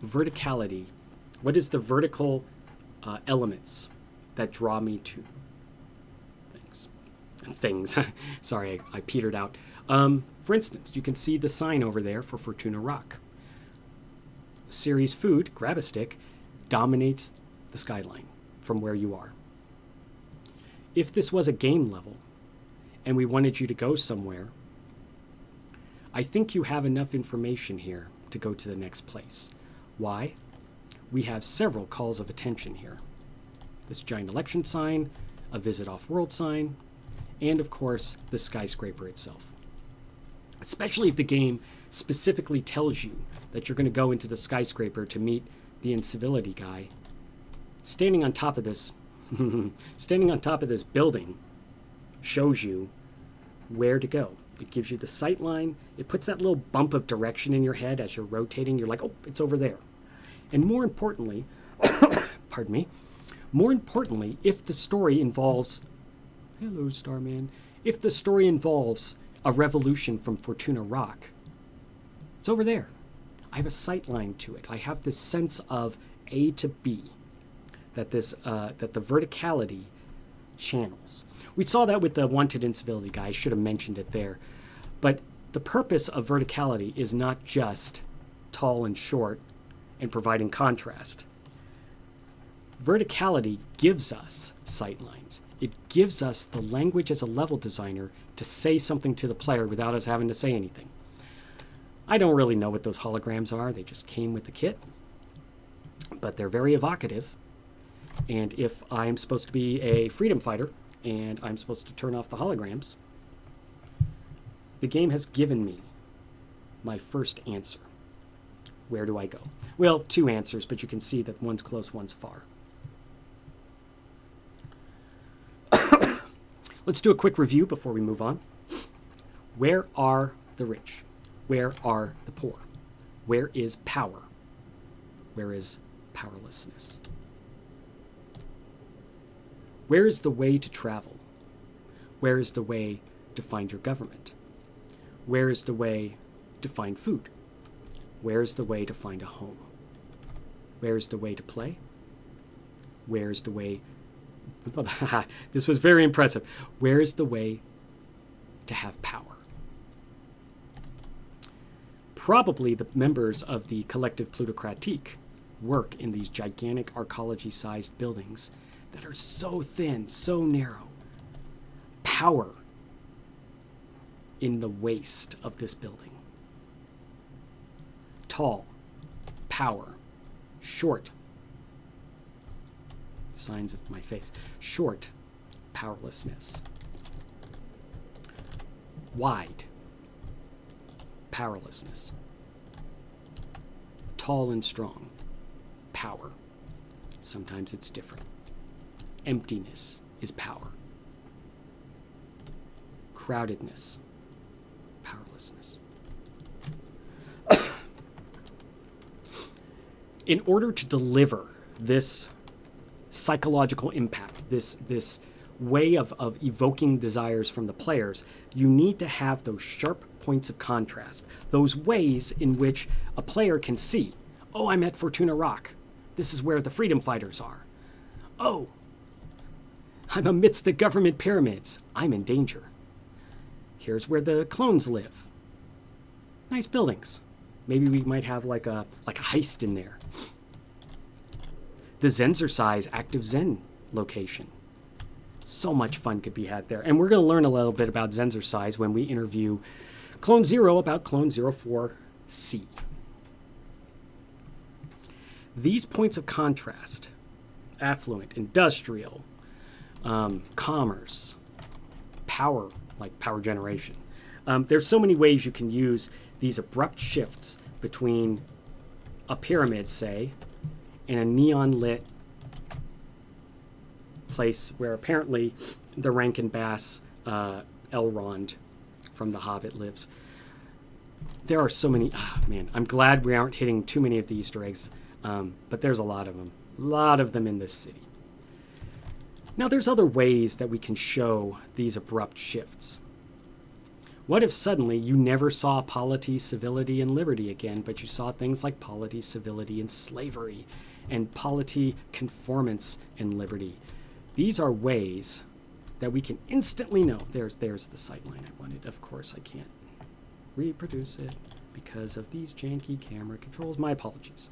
verticality What is the vertical elements that draw me to things? Things. Sorry, I petered out. For instance, you can see the sign over there for Fortuna Rock. Ceres Food, grab a stick, dominates the skyline from where you are. If this was a game level and we wanted you to go somewhere, I think you have enough information here to go to the next place. Why? We have several calls of attention here. This giant election sign, a visit off-world sign, and of course, the skyscraper itself. Especially if the game specifically tells you that you're going to go into the skyscraper to meet the incivility guy. Standing on top of this building shows you where to go. It gives you the sight line. It puts that little bump of direction in your head as you're rotating. You're like, oh, it's over there. And more importantly, pardon me, more importantly, if the story involves, hello, Starman, if the story involves a revolution from Fortuna Rock, it's over there. I have a sight line to it. I have this sense of A to B, that the verticality channels. We saw that with the wanted incivility guy. I should have mentioned it there. But the purpose of verticality is not just tall and short and providing contrast. Verticality gives us sight lines. It gives us the language as a level designer to say something to the player without us having to say anything. I don't really know what those holograms are. They just came with the kit. But they're very evocative. And if I'm supposed to be a freedom fighter and I'm supposed to turn off the holograms, the game has given me my first answer. Where do I go? Well, two answers, but you can see that one's close, one's far. Let's do a quick review before we move on. Where are the rich? Where are the poor? Where is power? Where is powerlessness? Where is the way to travel? Where is the way to find your government? Where is the way to find food? Where is the way to find a home? Where is the way to play? Where is the way... This was very impressive. Where is the way to have power? Probably the members of the collective plutocratique work in these gigantic arcology-sized buildings that are so thin, so narrow. Power in the waist of this building. Tall, power. Short, signs of my face. Short, powerlessness. Wide, powerlessness. Tall and strong, power. Sometimes it's different. Emptiness is power. Crowdedness, powerlessness. In order to deliver this psychological impact, this way of evoking desires from the players, you need to have those sharp points of contrast, those ways in which a player can see, oh, I'm at Fortuna Rock. This is where the freedom fighters are. Oh, I'm amidst the government pyramids. I'm in danger. Here's where the clones live. Nice buildings. Maybe we might have like a heist in there. The Zenzercise active Zen location. So much fun could be had there. And we're going to learn a little bit about Zenzercise when we interview Clone Zero about Clone 04C. These points of contrast, affluent, industrial, commerce, power, like power generation. There's so many ways you can use these abrupt shifts between a pyramid, say, and a neon-lit place where apparently the Rankin Bass Elrond from The Hobbit lives. There are so many... man, I'm glad we aren't hitting too many of the Easter eggs, but there's a lot of them. A lot of them in this city. Now, there's other ways that we can show these abrupt shifts. What if suddenly you never saw polity, civility, and liberty again, but you saw things like polity, civility, and slavery, and polity, conformance, and liberty. These are ways that we can instantly know. There's the sightline I wanted. Of course, I can't reproduce it because of these janky camera controls. My apologies.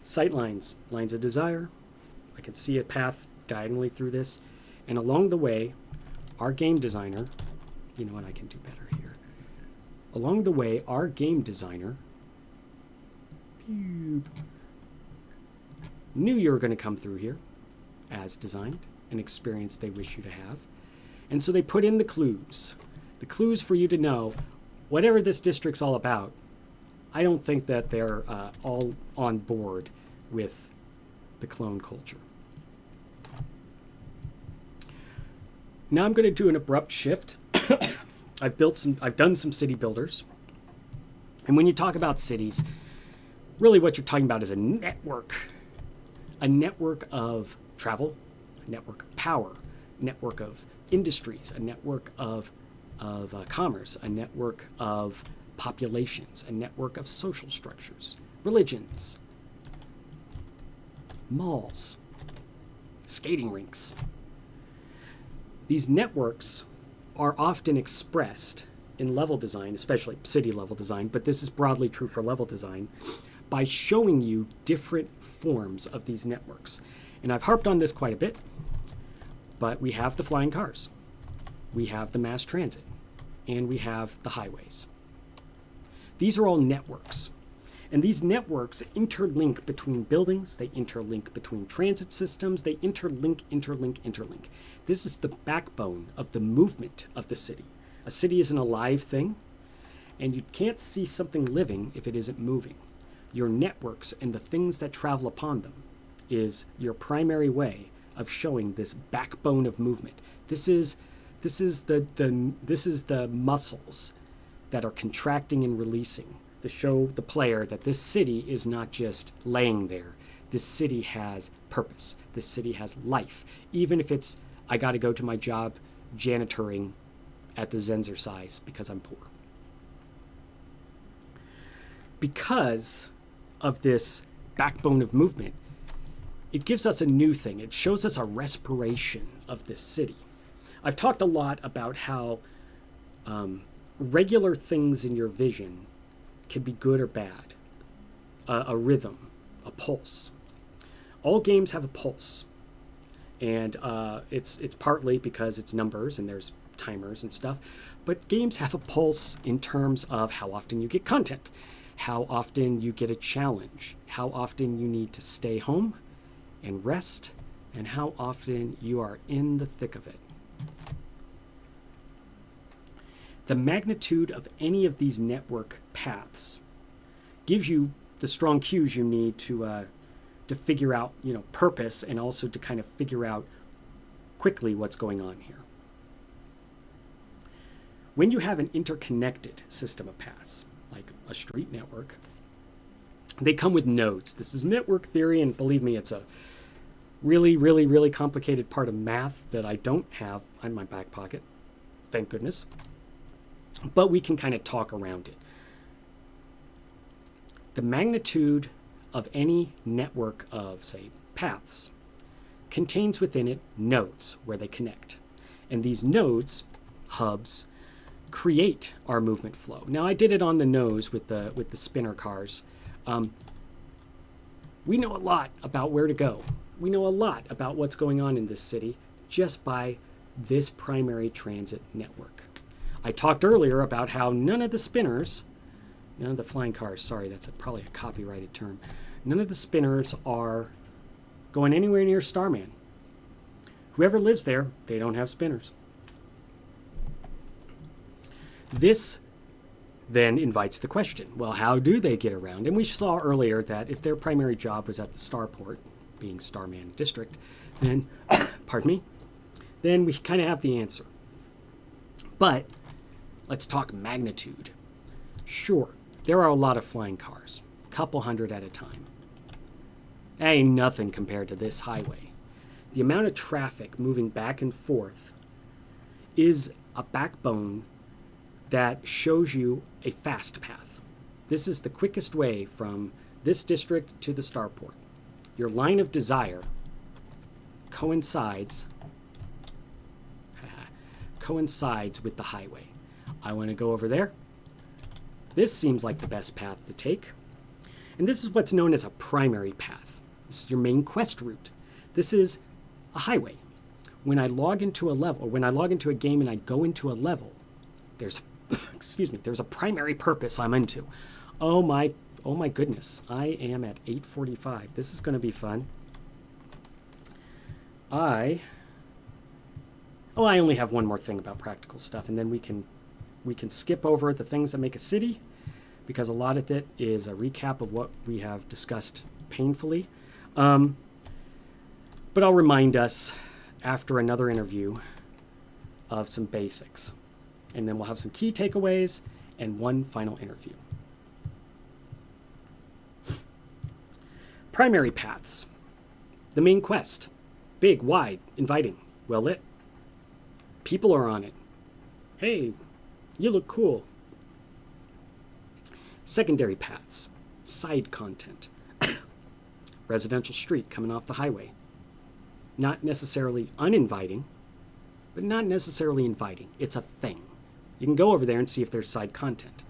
Sightlines, lines of desire. I can see a path diagonally through this. And along the way, our game designer, you know what, I can do better here. Along the way, our game designer knew you were going to come through here as designed, an experience they wish you to have. And so they put in the clues for you to know whatever this district's all about. I don't think that they're all on board with the clone culture. Now I'm going to do an abrupt shift. I've done some city builders. And when you talk about cities, really what you're talking about is a network of travel, a network of power, a network of industries, a network of commerce, a network of populations, a network of social structures, religions, malls, skating rinks. These networks are often expressed in level design, especially city level design, but this is broadly true for level design, by showing you different forms of these networks. And I've harped on this quite a bit, but we have the flying cars, we have the mass transit, and we have the highways. These are all networks. And these networks interlink between buildings, they interlink between transit systems, they interlink. This is the backbone of the movement of the city. A city is an alive thing, and you can't see something living if it isn't moving. Your networks and the things that travel upon them is your primary way of showing this backbone of movement. This is the muscles that are contracting and releasing to show the player that this city is not just laying there. This city has purpose. This city has life. Even if it's, I got to go to my job janitoring at the Zenzercise because I'm poor. Because of this backbone of movement, it gives us a new thing. It shows us a respiration of this city. I've talked a lot about how regular things in your vision can be good or bad. A rhythm, a pulse. All games have a pulse. And it's partly because it's numbers and there's timers and stuff. But games have a pulse in terms of how often you get content, how often you get a challenge, how often you need to stay home and rest, and how often you are in the thick of it. The magnitude of any of these network paths gives you the strong cues you need to figure out, purpose, and also to kind of figure out quickly what's going on here. When you have an interconnected system of paths, like a street network, they come with nodes. This is network theory, and believe me, it's a really, really, really complicated part of math that I don't have in my back pocket, thank goodness. But we can kind of talk around it. The magnitude of any network of, say, paths contains within it nodes where they connect. And these nodes, hubs, create our movement flow. Now, I did it on the nose with the spinner cars. We know a lot about where to go. We know a lot about what's going on in this city just by this primary transit network. I talked earlier about how none of the spinners, none of the flying cars, sorry, that's probably a copyrighted term, none of the spinners are going anywhere near Starman. Whoever lives there, they don't have spinners. This then invites the question, well, how do they get around? And we saw earlier that if their primary job was at the starport, being Starman District, then, pardon me, then we kind of have the answer. But let's talk magnitude. Sure, there are a lot of flying cars, a couple hundred at a time. That ain't nothing compared to this highway. The amount of traffic moving back and forth is a backbone that shows you a fast path. This is the quickest way from this district to the starport. Your line of desire coincides with the highway. I want to go over there. This seems like the best path to take. And this is what's known as a primary path. This is your main quest route. This is a highway. When I log into a level, or when I log into a game and I go into a level, there's there's a primary purpose I'm into. Oh my goodness. I am at 8:45. This is going to be fun. I only have one more thing about practical stuff, and then we can skip over the things that make a city, because a lot of it is a recap of what we have discussed painfully. But I'll remind us after another interview of some basics. And then we'll have some key takeaways and one final interview. Primary paths. The main quest. Big, wide, inviting, well lit. People are on it. Hey, you look cool. Secondary paths. Side content. Residential street coming off the highway. Not necessarily uninviting, but not necessarily inviting. It's a thing. You can go over there and see if there's side content.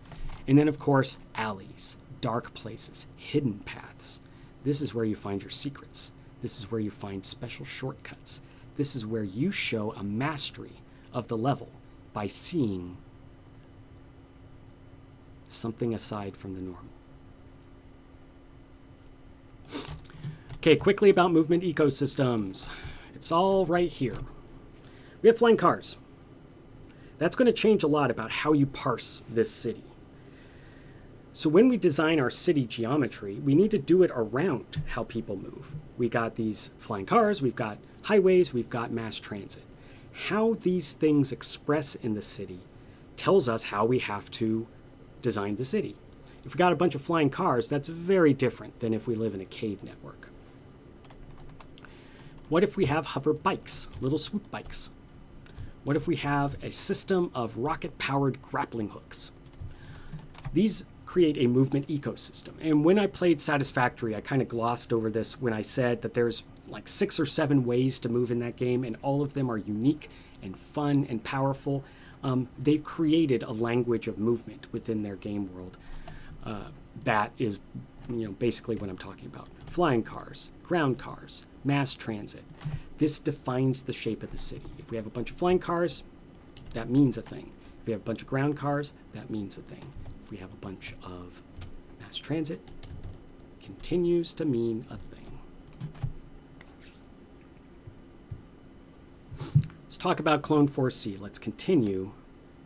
And then, of course, alleys, dark places, hidden paths. This is where you find your secrets. This is where you find special shortcuts. This is where you show a mastery of the level by seeing something aside from the normal. Okay, quickly about movement ecosystems. It's all right here. We have flying cars. That's going to change a lot about how you parse this city. So when we design our city geometry, we need to do it around how people move. We got these flying cars, we've got highways, we've got mass transit. How these things express in the city tells us how we have to design the city. If we got a bunch of flying cars, that's very different than if we live in a cave network. What if we have hover bikes, little swoop bikes? What if we have a system of rocket-powered grappling hooks? These create a movement ecosystem. And when I played Satisfactory, I kind of glossed over this when I said that there's like 6 or 7 ways to move in that game, and all of them are unique and fun and powerful. They've created a language of movement within their game world. That is, basically what I'm talking about. Flying cars, ground cars, mass transit. This defines the shape of the city. If we have a bunch of flying cars, that means a thing. If we have a bunch of ground cars, that means a thing. If we have a bunch of mass transit, it continues to mean a thing. Let's talk about Clone 4C. Let's continue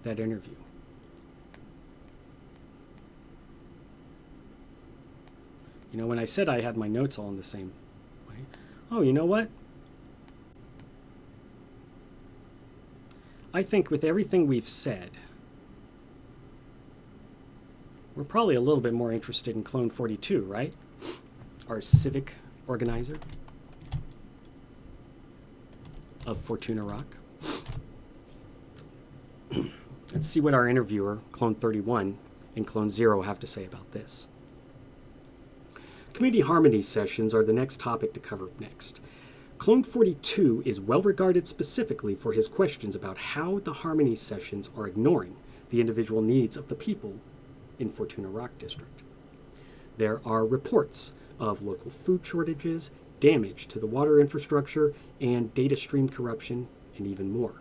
that interview. When I said I had my notes all in the same way, oh, you know what? I think with everything we've said, we're probably a little bit more interested in Clone 42, right? Our civic organizer of Fortuna Rock. Let's see what our interviewer, Clone 31, and Clone 0 have to say about this. Community harmony sessions are the next topic to cover next. Clone 42 is well regarded specifically for his questions about how the harmony sessions are ignoring the individual needs of the people in Fortuna Rock District. There are reports of local food shortages, damage to the water infrastructure, and data stream corruption, and even more.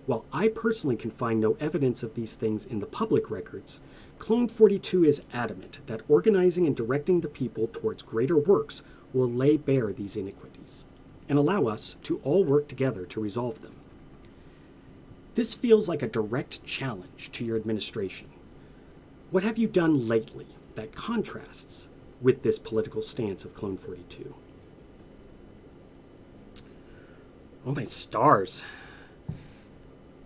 While I personally can find no evidence of these things in the public records, Clone 42 is adamant that organizing and directing the people towards greater works will lay bare these iniquities and allow us to all work together to resolve them. This feels like a direct challenge to your administration. What have you done lately that contrasts with this political stance of Clone 42? Oh my stars.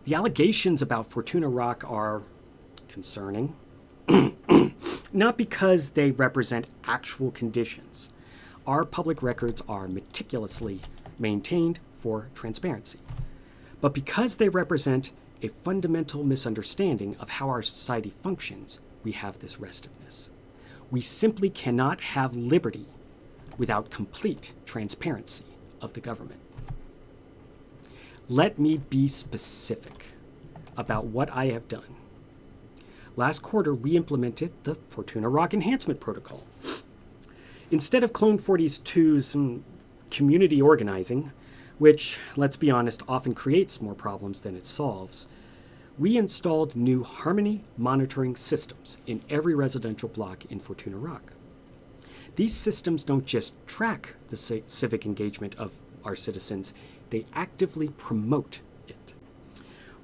The allegations about Fortuna Rock are concerning. Not because they represent actual conditions. Our public records are meticulously maintained for transparency. But because they represent a fundamental misunderstanding of how our society functions, we have this restiveness. We simply cannot have liberty without complete transparency of the government. Let me be specific about what I have done. Last quarter, we implemented the Fortuna Rock Enhancement Protocol. Instead of Clone 42's community organizing, which, let's be honest, often creates more problems than it solves, we installed new harmony monitoring systems in every residential block in Fortuna Rock. These systems don't just track the civic engagement of our citizens, they actively promote it.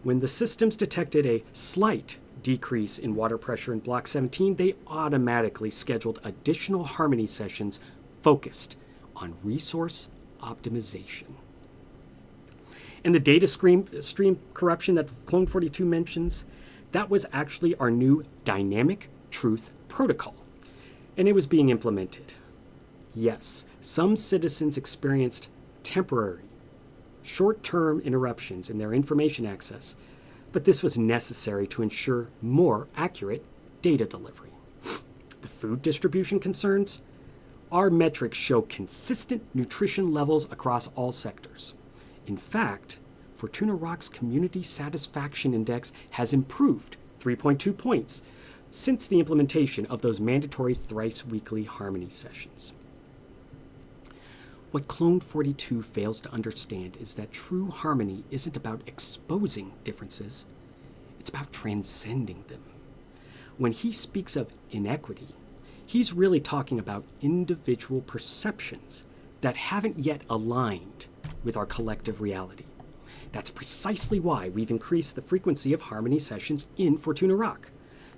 When the systems detected a slight decrease in water pressure in Block 17, they automatically scheduled additional harmony sessions focused on resource optimization. And the data stream corruption that Clone 42 mentions, that was actually our new dynamic truth protocol. And it was being implemented. Yes, some citizens experienced temporary, short-term interruptions in their information access, but this was necessary to ensure more accurate data delivery. The food distribution concerns, our metrics show consistent nutrition levels across all sectors. In fact, Fortuna Rock's Community Satisfaction Index has improved 3.2 points since the implementation of those mandatory thrice-weekly harmony sessions. What Clone 42 fails to understand is that true harmony isn't about exposing differences, it's about transcending them. When he speaks of inequity, he's really talking about individual perceptions that haven't yet aligned with our collective reality. That's precisely why we've increased the frequency of harmony sessions in Fortuna Rock.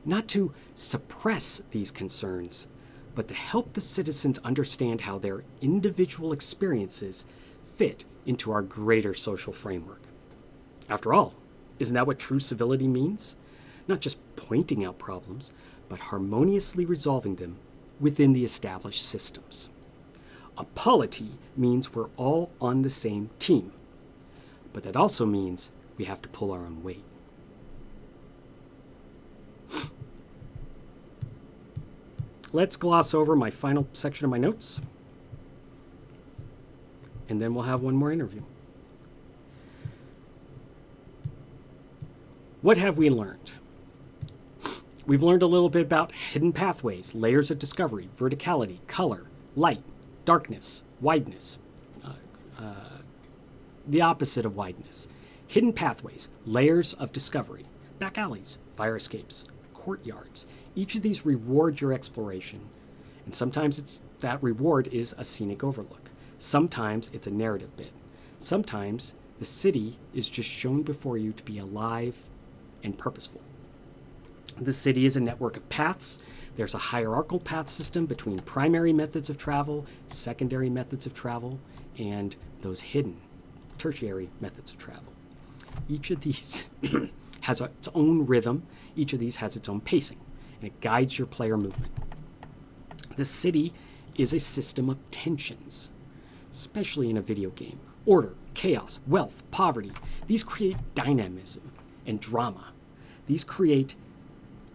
Not to suppress these concerns, but to help the citizens understand how their individual experiences fit into our greater social framework. After all, isn't that what true civility means? Not just pointing out problems, but harmoniously resolving them within the established systems. A polity means we're all on the same team, but that also means we have to pull our own weight. Let's gloss over my final section of my notes, and then we'll have one more interview. What have we learned? We've learned a little bit about hidden pathways, layers of discovery, verticality, color, light, darkness, wideness, the opposite of wideness. Hidden pathways, layers of discovery, back alleys, fire escapes, courtyards. Each of these reward your exploration, and sometimes that reward is a scenic overlook. Sometimes it's a narrative bit. Sometimes the city is just shown before you to be alive and purposeful. The city is a network of paths. There's a hierarchical path system between primary methods of travel, secondary methods of travel, and those hidden tertiary methods of travel. Each of these has its own rhythm. Each of these has its own pacing, and it guides your player movement. The city is a system of tensions, especially in a video game. Order, chaos, wealth, poverty. These create dynamism and drama. These create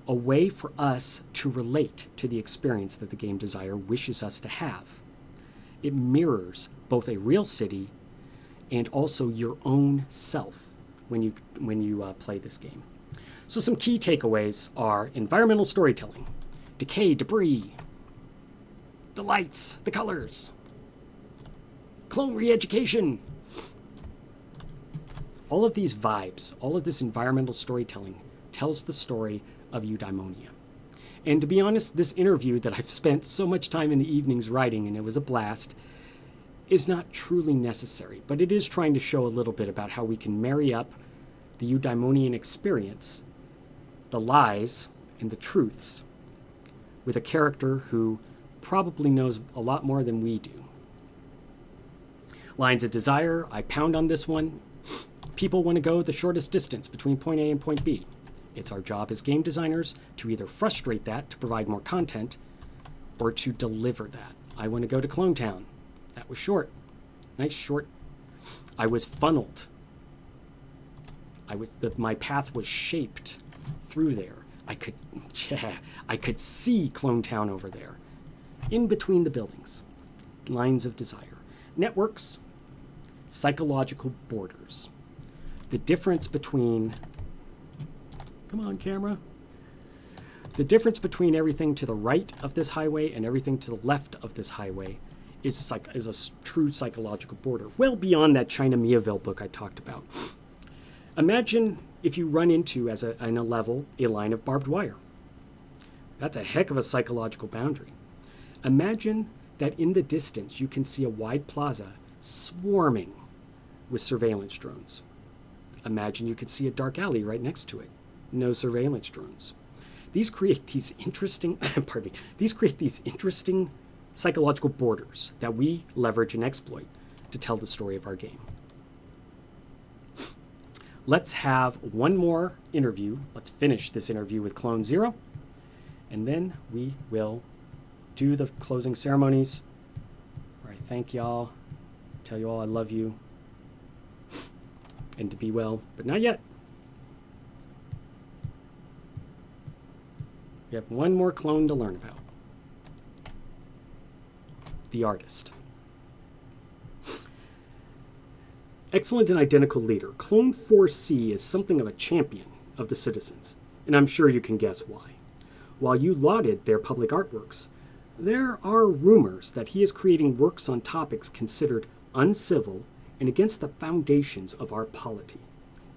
a way for us to relate to the experience that the game designer wishes us to have. It mirrors both a real city and also your own self when you play this game. So some key takeaways are environmental storytelling, decay, debris, the lights, the colors, clone re-education. All of these vibes, all of this environmental storytelling tells the story of eudaimonia. And to be honest, this interview that I've spent so much time in the evenings writing, and it was a blast, is not truly necessary, but it is trying to show a little bit about how we can marry up the eudaimonian experience, the lies and the truths, with a character who probably knows a lot more than we do. Lines of desire, I pound on this one. People want to go the shortest distance between point A and point B. It's our job as game designers to either frustrate that to provide more content or to deliver that. I want to go to Clone Town. That was short. Nice short. I was funneled. My path was shaped through there. I could see Clone Town over there, in between the buildings. Lines of desire. Networks, psychological borders. The difference between... Come on, camera. The difference between everything to the right of this highway and everything to the left of this highway is a true psychological border, well beyond that China Miaville book I talked about. Imagine if you run into, in a level, a line of barbed wire. That's a heck of a psychological boundary. Imagine that in the distance you can see a wide plaza swarming with surveillance drones. Imagine you could see a dark alley right next to it. No surveillance drones. These create these interesting, psychological borders that we leverage and exploit to tell the story of our game. Let's have one more interview. Let's finish this interview with Clone Zero, and then we will do the closing ceremonies where I thank y'all, tell you all I love you, and to be well, but not yet. We have one more clone to learn about. The artist. Excellent and identical leader, Clone 4C is something of a champion of the citizens, and I'm sure you can guess why. While you lauded their public artworks, there are rumors that he is creating works on topics considered uncivil and against the foundations of our polity.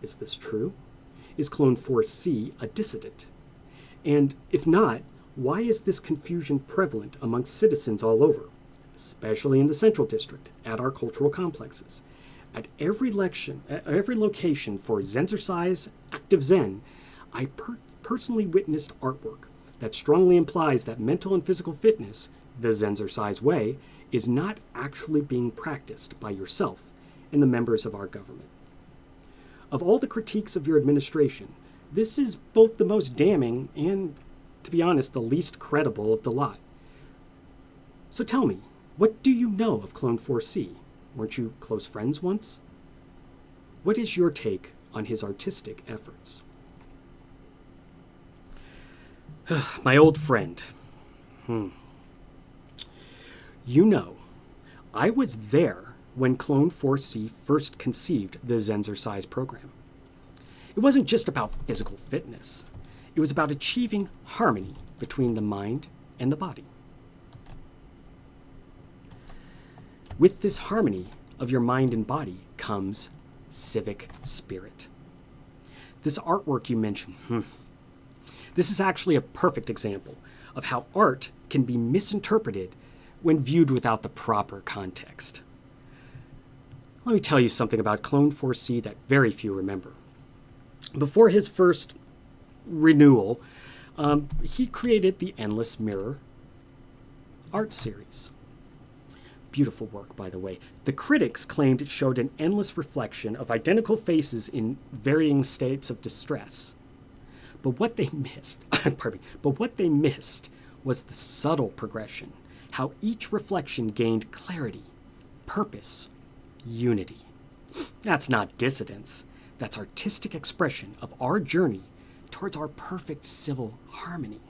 Is this true? Is Clone 4C a dissident? And if not, why is this confusion prevalent amongst citizens all over, especially in the Central District, at our cultural complexes? At every location for Zenzercise Active Zen, I personally witnessed artwork that strongly implies that mental and physical fitness, the Zenzercise way, is not actually being practiced by yourself and the members of our government. Of all the critiques of your administration, this is both the most damning and, to be honest, the least credible of the lot. So tell me, what do you know of Clone 4C? Weren't you close friends once? What is your take on his artistic efforts? My old friend. You know, I was there when Clone 4C first conceived the Zenzercise program. It wasn't just about physical fitness. It was about achieving harmony between the mind and the body. With this harmony of your mind and body comes civic spirit. This artwork you mentioned, this is actually a perfect example of how art can be misinterpreted when viewed without the proper context. Let me tell you something about Clone 4C that very few remember. Before his first renewal, he created the Endless Mirror art series. Beautiful work, by the way. The critics claimed it showed an endless reflection of identical faces in varying states of distress. But what they missed, was the subtle progression, how each reflection gained clarity, purpose, unity. That's not dissidence. That's artistic expression of our journey towards our perfect civil harmony.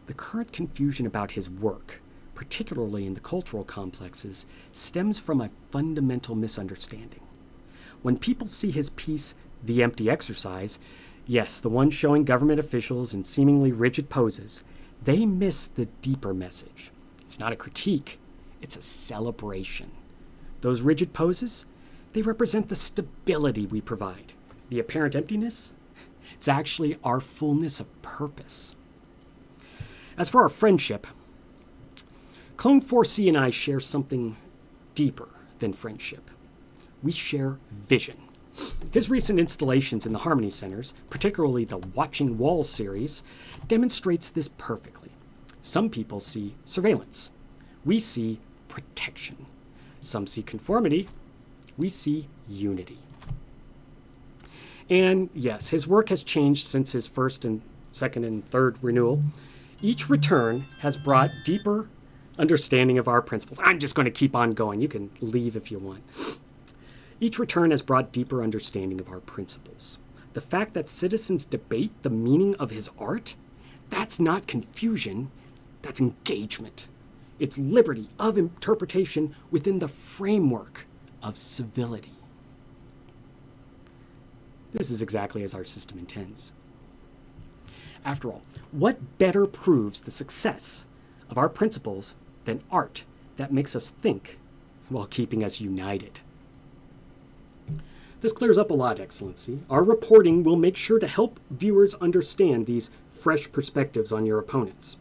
The current confusion about his work, particularly in the cultural complexes, stems from a fundamental misunderstanding. When people see his piece, The Empty Exercise, yes, the one showing government officials in seemingly rigid poses, they miss the deeper message. It's not a critique, it's a celebration. Those rigid poses, they represent the stability we provide. The apparent emptiness, it's actually our fullness of purpose. As for our friendship, Clone 4C and I share something deeper than friendship. We share vision. His recent installations in the Harmony Centers, particularly the Watching Walls series, demonstrates this perfectly. Some people see surveillance. We see protection. Some see conformity. We see unity. And yes, his work has changed since his first and second and third renewal. Each return has brought deeper understanding of our principles. I'm just going to keep on going. You can leave if you want. Each return has brought deeper understanding of our principles. The fact that citizens debate the meaning of his art, that's not confusion, that's engagement. It's liberty of interpretation within the framework of civility. This is exactly as our system intends. After all, what better proves the success of our principles than art that makes us think while keeping us united? This clears up a lot, Excellency. Our reporting will make sure to help viewers understand these fresh perspectives on your opponents.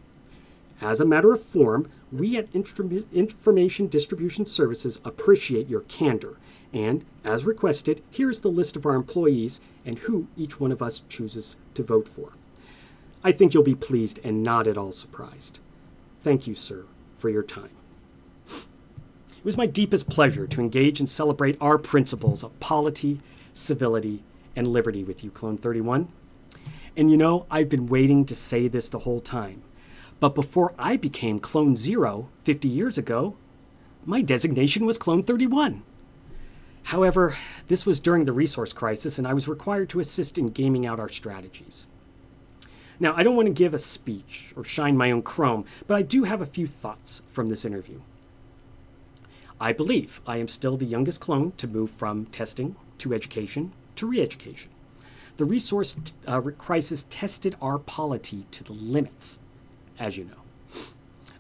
As a matter of form, we at Information Distribution Services appreciate your candor, and, as requested, here's the list of our employees and who each one of us chooses to vote for. I think you'll be pleased and not at all surprised. Thank you, sir, for your time. It was my deepest pleasure to engage and celebrate our principles of polity, civility, and liberty with you, Clone 31. And you know, I've been waiting to say this the whole time. But before I became Clone 0 50 years ago, my designation was Clone 31. However, this was during the resource crisis, and I was required to assist in gaming out our strategies. Now, I don't want to give a speech or shine my own chrome, but I do have a few thoughts from this interview. I believe I am still the youngest clone to move from testing to education to re-education. The resource crisis tested our polity to the limits, as you know.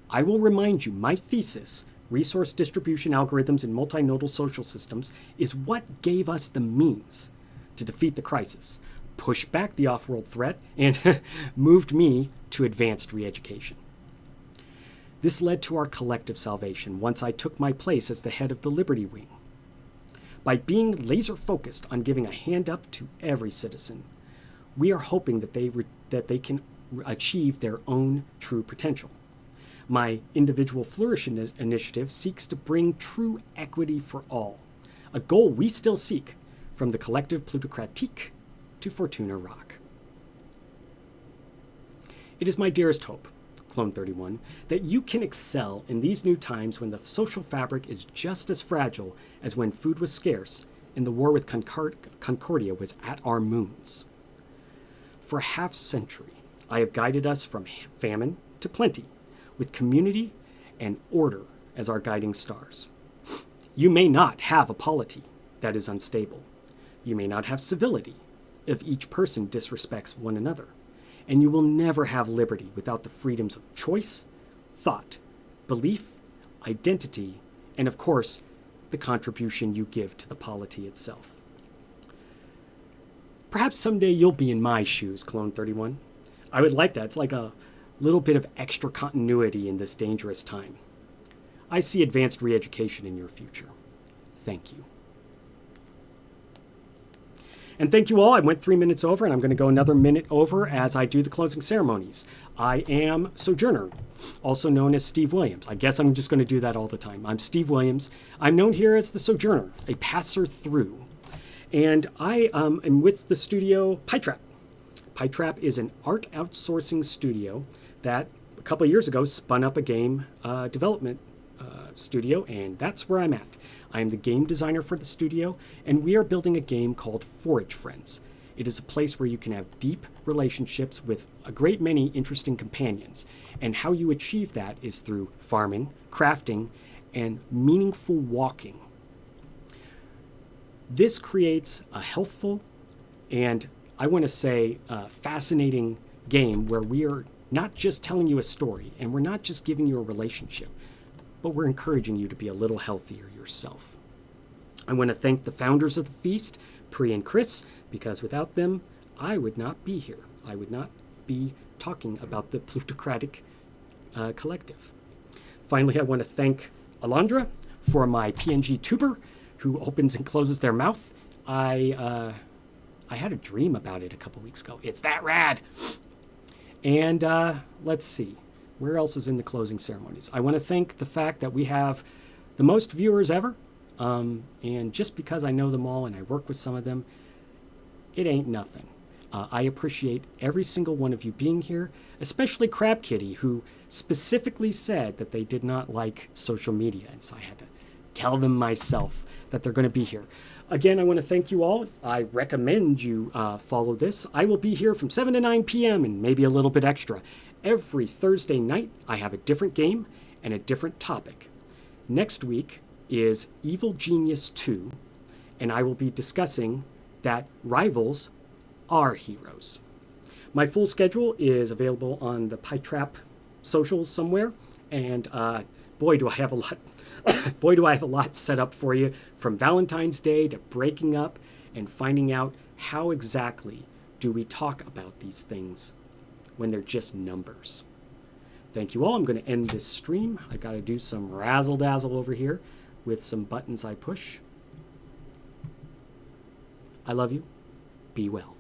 I will remind you, my thesis, resource distribution algorithms in multinodal social systems, is what gave us the means to defeat the crisis, push back the off-world threat, and moved me to advanced re-education. This led to our collective salvation once I took my place as the head of the Liberty Wing. By being laser-focused on giving a hand up to every citizen, we are hoping that they can achieve their own true potential. My Individual Flourish initiative seeks to bring true equity for all, a goal we still seek from the collective plutocratique to Fortuna Rock. It is my dearest hope, Clone 31, that you can excel in these new times when the social fabric is just as fragile as when food was scarce and the war with Concordia was at our moons. For a half-century, I have guided us from famine to plenty, with community and order as our guiding stars. You may not have a polity that is unstable. You may not have civility if each person disrespects one another. And you will never have liberty without the freedoms of choice, thought, belief, identity, and of course, the contribution you give to the polity itself. Perhaps someday you'll be in my shoes, Clone 31. I would like that. It's like a little bit of extra continuity in this dangerous time. I see advanced re-education in your future. Thank you. And thank you all. I went 3 minutes over, and I'm going to go another minute over as I do the closing ceremonies. I am Sojourner, also known as Steve Williams. I guess I'm just going to do that all the time. I'm Steve Williams. I'm known here as the Sojourner, a passer through. And I am with the studio Pietrap. Pietrap is an art outsourcing studio that a couple of years ago spun up a game development studio, and that's where I'm at. I am the game designer for the studio, and we are building a game called Forage Friends. It is a place where you can have deep relationships with a great many interesting companions, and how you achieve that is through farming, crafting, and meaningful walking. This creates a healthful and, I want to say, fascinating game where we are not just telling you a story, and we're not just giving you a relationship, but we're encouraging you to be a little healthier yourself. I want to thank the founders of the feast, Pri and Chris, because without them, I would not be here. I would not be talking about the plutocratic collective. Finally, I want to thank Alondra for my PNG tuber who opens and closes their mouth. I had a dream about it a couple weeks ago. It's that rad. And let's see. Where else is in the closing ceremonies? I want to thank the fact that we have the most viewers ever. And just because I know them all and I work with some of them, it ain't nothing. I appreciate every single one of you being here, especially Crab Kitty, who specifically said that they did not like social media. And so I had to tell them myself that they're going to be here. Again, I want to thank you all. I recommend you follow this. I will be here from 7 to 9 p.m. and maybe a little bit extra. Every Thursday night, I have a different game and a different topic. Next week is Evil Genius 2, and I will be discussing that rivals are heroes. My full schedule is available on the pietrap socials somewhere, and boy, do I have a lot. Boy, do I have a lot set up for you, from Valentine's Day to breaking up and finding out how exactly do we talk about these things when they're just numbers. Thank you all. I'm going to end this stream. I got to do some razzle dazzle over here with some buttons I push. I love you. Be well.